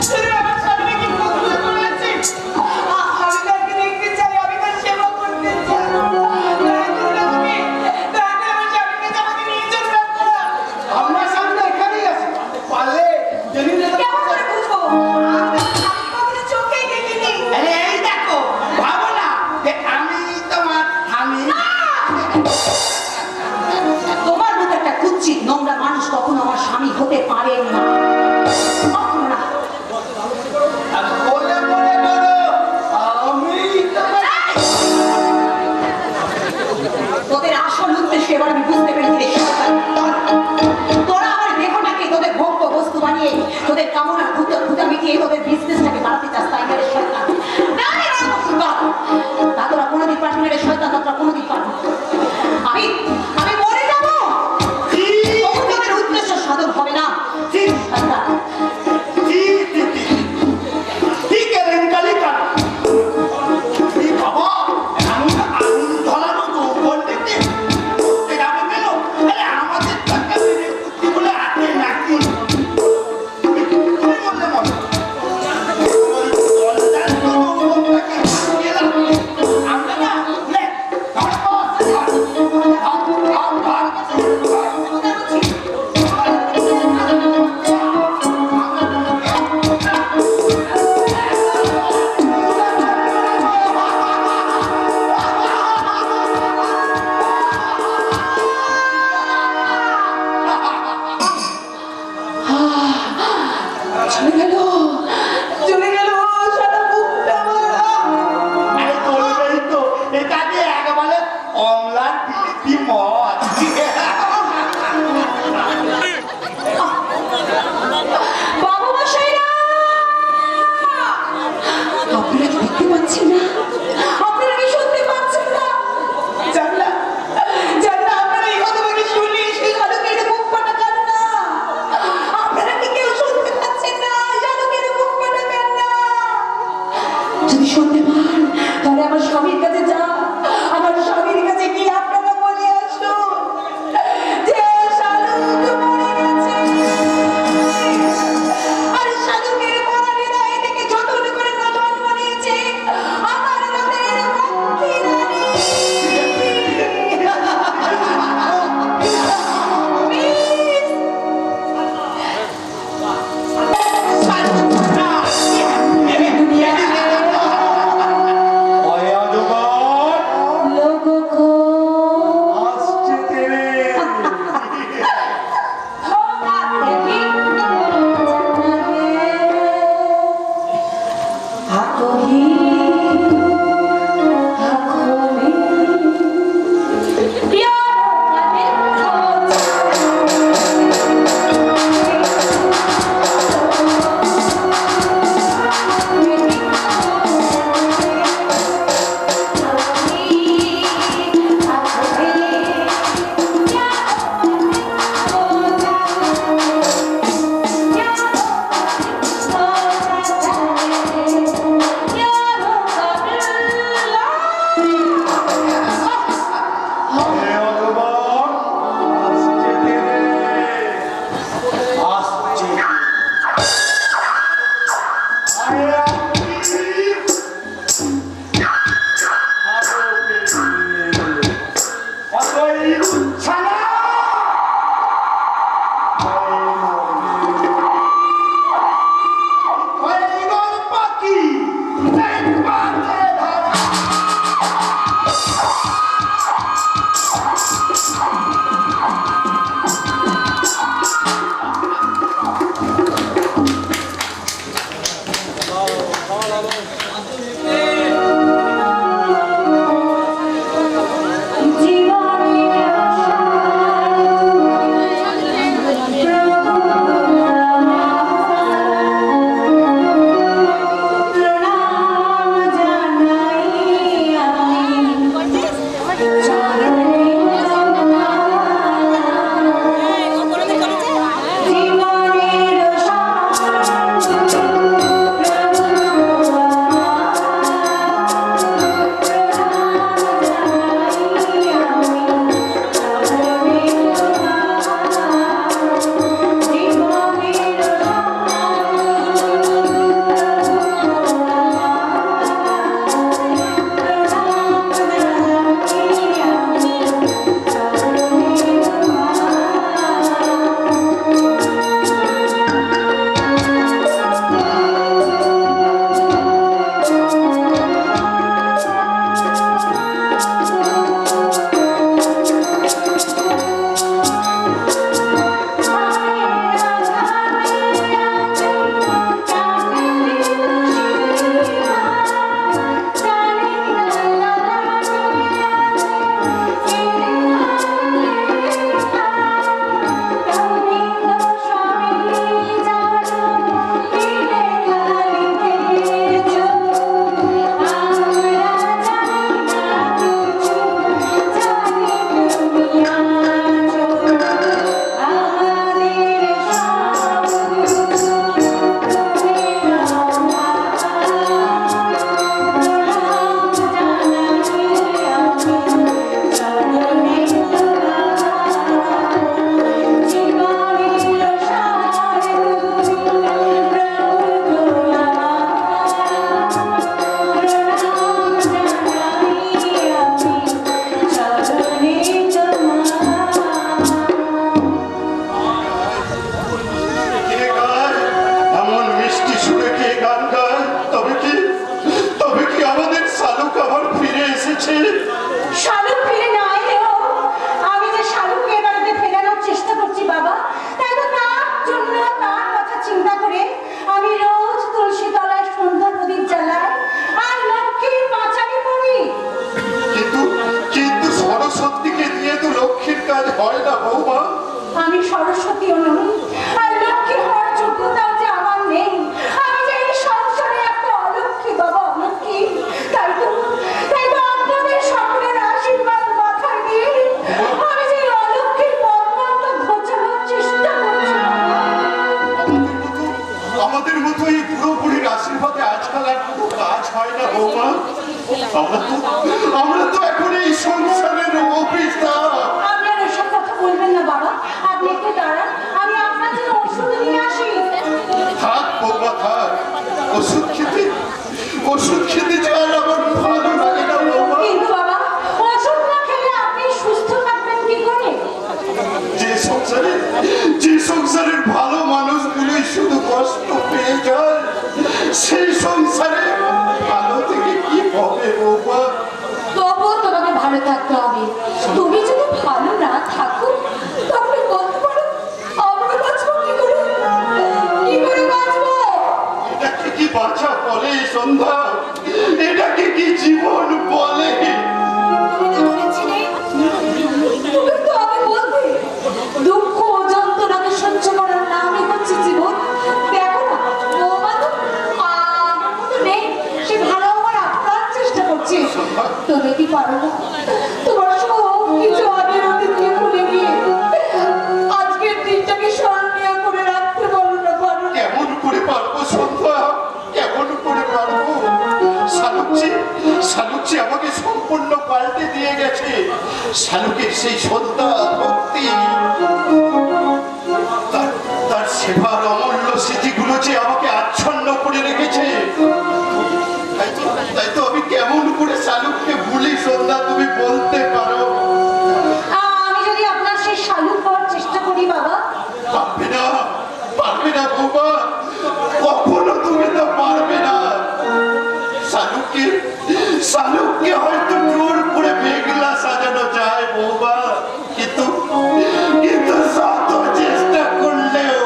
শুনুন, আমার স্বামী কি কষ্ট করেছে? আমি তাকে দেখতে চাই, আমি তার সেবা করতে চাই। দয়া করুন, বৌমা? আমি সরস্বতী নই, আর লক্ষ্মী হওয়ার যোগ্যতা যে আমার নেই। আমি যে এই সংসারে একটা অলক্ষ্মী বাবা, অলক্ষ্মী। তাই তো আপনাদের সকলের আশীর্বাদ মাথায় দিয়ে আমি যে অলক্ষ্মীর পথটা ঘোচানোর চেষ্টা করছি। আমাদের মতো এই বুড়ো বুড়ির আশীর্বাদে আজকাল আর কোনো কাজ হয় না বৌমা। আমরা তো এখন এই সংসারের অভিশাপ। আপনি আর এসব কথা বলবেন না বাবা, আপনি একটু দাঁড়ান, আমি আপনার জন্য ওষুধ নিয়ে আসি। থাক বৌমা থাক, ওষুধ খেতে যে আর আমার ভালো লাগে না বৌমা। কিন্তু বাবা, ওষুধ না খেলে আপনি সুস্থ থাকবেন কি করে? যে সংসারের ভালো মানুষগুলোই শুধু কষ্ট পেয়ে যায়, সেই সংসারে ভালো থেকে কি হবে বৌমা? তবুও তোমাকে ভালো থাকতে হবে। তুমি যদি ভালো না থাকো তাহলে বলতে পারো আমরা বাঁচবো কি করে? কি করে বাঁচবো? এটাকে কি বাঁচা বলে সন্ধ্যা? এটাকে কি জীবন বলে? তুমি তো বলেছিলে, তুমি তো আগে বলতে দুঃখ ও যন্ত্রণাকে সহ্য করার নামই হচ্ছে জীবন। দেখো না, বৌমা তো আমার মতো নেই, সে ভালো হওয়ার আপ্রাণ চেষ্টা করছে। তুমি কি পারো না তোমার সব কিছু আগের অতীতকে ভুলে গিয়ে আজকের দিনটাকে স্মরণীয় করে রাখতে পারো না? পারো না? কেমন করে পারবো সন্ধ্যা, কেমন করে পারবো? শালুকজি আমাকে সম্পূর্ণ পাল্টে দিয়ে গেছে। শালুকের সেই শ্রদ্ধা ভক্তি, তার সেবার অমূল্য স্মৃতিগুলো যে আমাকে আচ্ছন্ন করে রেখেছে। তাই তো আমি কেমন করে শালুককে ভুলি সন্ধ্যা, তুমি বলতে পারো? আমি যদি আপনার সেই শালুক হওয়ার চেষ্টা করি বাবা? পারবে না বৌমা, কখনো তুমি তো পারবে না। শালুককে হয়তো জোর করে মেঘলা সাজানো যায় বৌমা, কিন্তু শত চেষ্টা করলেও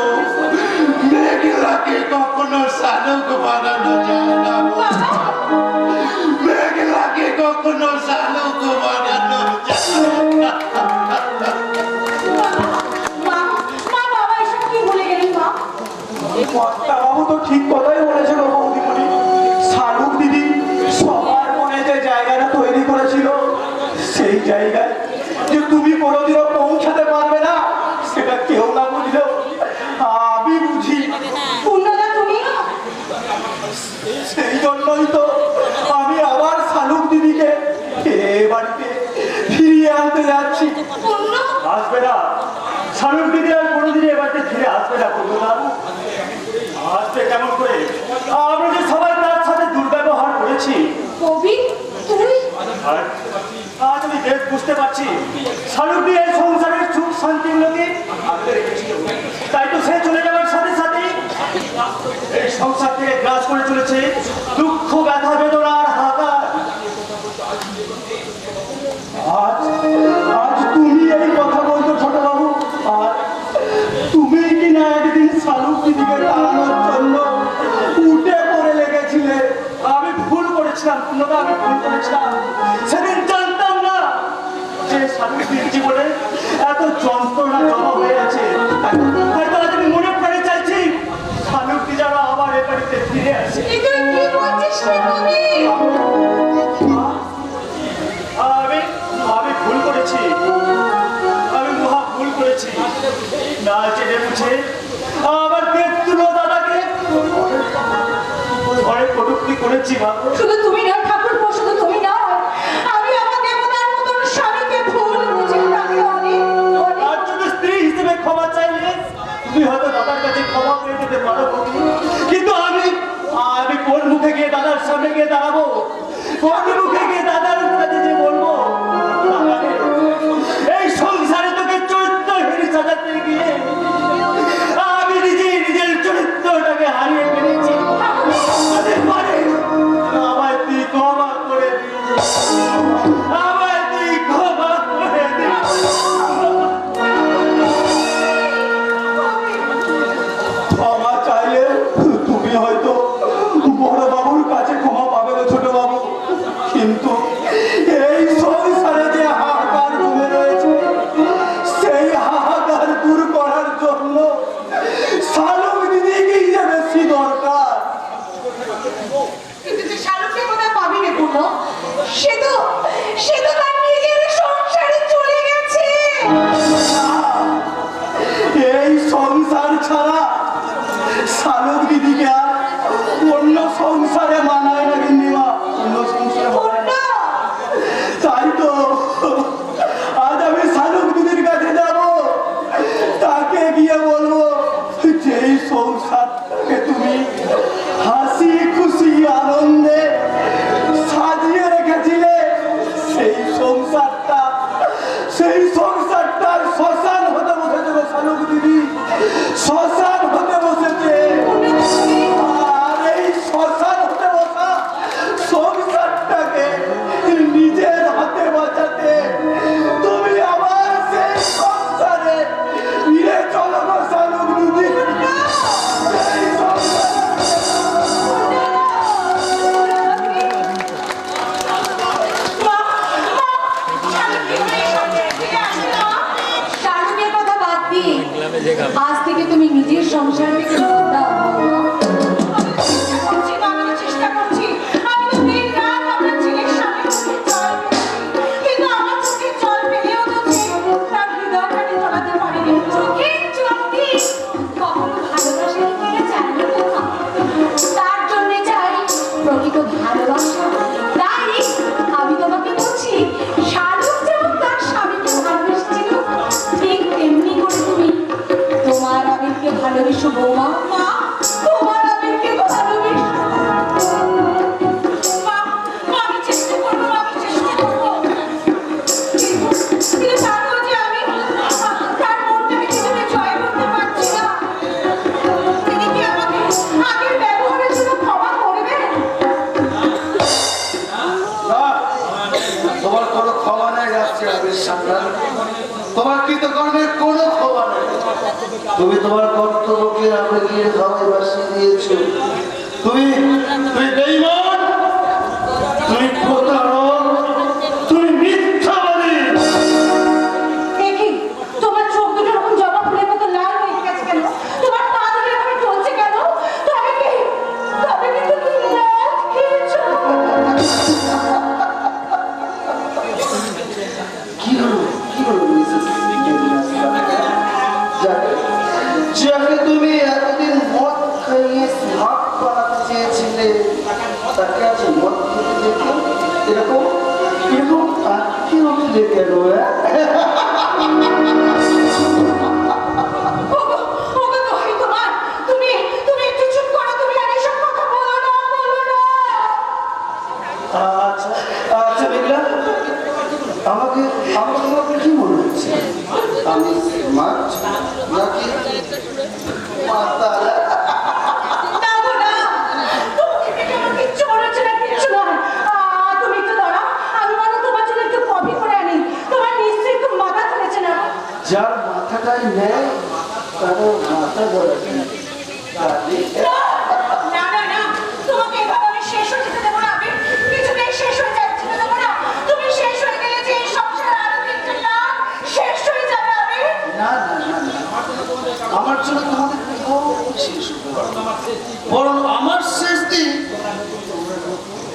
মেঘলাকে কখনো শালুক বানানো যায় না। মেঘলাকে কখনো শালুক বানানো যায় না। মা, বাবা এসব কি ভুলে গেলেন মা? বাবু তো ঠিক কথাই বলেছিল বৌদিমণি। শালুক দিদি সবার মনে যে জায়গাটা তৈরি করেছিল, সেই জায়গায় যে তুমি কোনোদিনও পৌঁছাতে পারবে না, সেটা কেউ না বুঝলেও আমি বুঝি। পূর্ণদা তুমি না? সেই জন্যই তো আমি আবার শালুক দিদিকে এ বাড়িতে ফিরিয়ে আনতে যাচ্ছি। পূর্ণ, আসবে না শালুক দিদি, আর কোনোদিন এ বাড়িতে ফিরে আসবে না। পূর্ণদা আসবে কেমন করে? আমরা যে সবাই তার সাথে দুর্ব্যবহার করেছি, কবি তুই? আর আজ আমি বেশ বুঝতে পারছি শালুক দিয়ে এই সংসারের সুখ শান্তিগুলোকে আনতে রেখেছিল। তাই তো সে চলে যাওয়ার সাথে সাথে এই সংসার থেকে গ্রাস করে চলেছে দুঃখ, ব্যথা, বেদনার হাহাকার। আজ তুমি এই কথা বলছো ছোট বাবু, আর তুমি কি না একদিন শালুক দিদিকে তাড়ানোর জন্য উঠে পড়ে লেগেছিলে? আমি ভুল করেছিলাম পূর্ণদা, আমি ভুল করেছিলাম। সেদিন জানতাম না যে শালুক দিদির জীবনে এত যন্ত্রণা জমা হয়ে আছে। তাই তো আজ আমি মনে প্রাণে চাইছি শালুক দিদি যেন আবার এ বাড়িতে ফিরে আসে। তুই কি বলছিস রে কবি? আমি ভুল করেছি, আমি মহা ভুল করেছি। না জেনে বুঝে আমার পেট্রো দাদাকে ঘরে কটূক্তি করেছি। শুধু তুমি নয় ঠাকুরপো, শুধু তুমি নয়, আমি আমার দেবতার মতন স্বামীকে ভুল বুঝে তাকে অনেক তার জন্য স্ত্রী হিসেবে ক্ষমা চাইলে তুমি হয়তো দাদার কাছে ক্ষমা পেয়ে যেতে পারো, কিন্তু আমি কোন মুখে গিয়ে দাদার সামনে গিয়ে দাঁড়াবো? কোন মুখে গিয়ে দাদার কাছে যে বলবো এই সংসারে তোকে চরিত্রহীন সাজাতে গিয়ে আমি নিজের চরিত্রটাকে হারিয়ে ফেলেছি। আমায় তুই ক্ষমা করে দিস, আমায় তুই ক্ষমা করে দিস। ক্ষমা চাইলে তুমি হয়তো বড় বাবুর কাছে ক্ষমা পাবে না ছোট বাবু, কিন্তু দূর করার জন্য শালুক দিদিকেই যে বেশি দরকার। কিন্তু যে শালুককে কোথায় পাবি রে পূর্ণ? সে তো তার নিজের সংসারে চলে গেছে। এই সংসার ছাড়া শালুক দিদিকে আর অন্য সংসারে মানায় না গিন্নিমা, অন্য সংসারে মানায় না। তাই তো আজ আমি শালুক দিদির কাছে যাব, তাকে গিয়ে বলবো যে এই সংসারটাকে তুমি হাসি খুশি আনন্দে সাজিয়ে রেখেছিলে, সেই সংসারটার শ্মশান হতে বসেছে গো শালুক দিদি, শ্মশান হতে বসেছে। আর এই শ্মশান হতে বসা সংসারটাকে নিজের হাতে বাঁচাতে তুমি আবার সেই সংসারে ফিরে চলো গো শালুক দিদি। সেই শালুকের কথা বাদ দিয়ে আজ থেকে তুমি নিজের সংসার থেকে দাও। চেষ্টা করছি। আমি তো দিন-রাত আপনার ছেলের সামনে চোখের জল ফেলেছি। কিন্তু আমার চোখের জল ফেলেও তো তার হৃদয়টাকে জড়াতে পারিনি। চোখের জল দিয়ে কখনো ভালোবাসা কিনা জানি না। তার জন্য চাই প্রকৃত ভালোবাসা। তাই আমি তোমাকে বলছি, শালুক যেমন তার স্বামীকে ভালোবেসেছিল, ঠিক তেমনি করে তুমি তোমার আবেগকে ভালোবেসো বৌমা। মা, তোমার আবেগকে ভালোবেসো। মা, আমি চেষ্টা করবো, কিন্তু জানো যে আমি তার মনটাকে কিছুতে জয় করতে পারছি না। তিনি কি আমাকে আগের ব্যবহারের জন্য ক্ষমা করবেন? তোমার কোনো ক্ষমা নেই যাচ্ছে আবির সান্তান, তোমার কৃতকর্মের কোনো ক্ষমা নেই। তুমি তোমার কর্তব্যকে আবেগের খাওয়াই বাসিয়ে দিয়েছো। তুমি বেঈমান, তুমি প্রতারক, তুমি মিথ্যাবাদী। দেখি তোমার চোখ দুটো এরকম জবা ফুলের মতো লাল হয়ে গেছে কেন? তোমার পা দুটো এভাবে চলছে কেন? তবে কি তুমি মদ খেয়েছো? কি হলো মিসেস যাকে তুমি এতদিন মদ খাইয়ে ভাগ বানাতে চেয়েছিলে, তাকে আজ মদ খেতে দেখো এরকম আটকে উঠলে কেন? ওগো দোহাই তোমার, তুমি একটু চুপ করো। তুমি আর এসব কথা বলো না। আচ্ছা আচ্ছা মেঘলা, আমাকে তোমাকে কি মনে হচ্ছে? আমি মাছ নাকি মাতাল? না গো না, তোমাকে দেখে আমার কিচ্ছু মনে হচ্ছে না, কিচ্ছু নয়। তুমি একটু দাঁড়াও, আমি বরং তোমার জন্য একটু কফি করে আনি। তোমার নিশ্চয়ই একটু মাথা ধরেছে না? যার মাথাটাই নেয় তার মাথা ধরে। না, তোমাকে এভাবে আমি শেষ হয়ে যেতে দেবো না। আমি কিছুতেই শেষ হয়ে যাচ্ছে না দেবো না। তুমি শেষ হয়ে গেলে যে এই সংসার আরো দিনটা না শেষ হয়ে যাবে। আমি না আমার জন্য তোমাদের শেষ বরং আমার শেষ দিন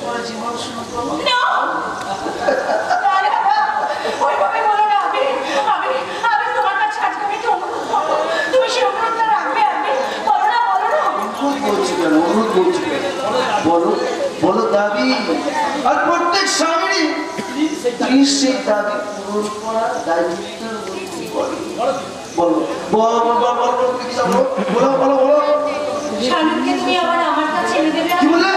তোমার জীবন শুরু করবো। না, ওইভাবে বলো না। আমি তোমার কাছে আজকে আমি একটু অনুরোধ করবো। তুমি সেই অনুরোধটা রাখবে। বলো না। অনুরোধ বলছি কেন? বলো দাবি। আর প্রত্যেক স্বামীরই সেই দাবি পূরণ করার দায়িত্ব বলো। শালুককে তুমি আবার আমার কাছে এনে দেবে। কি বললে?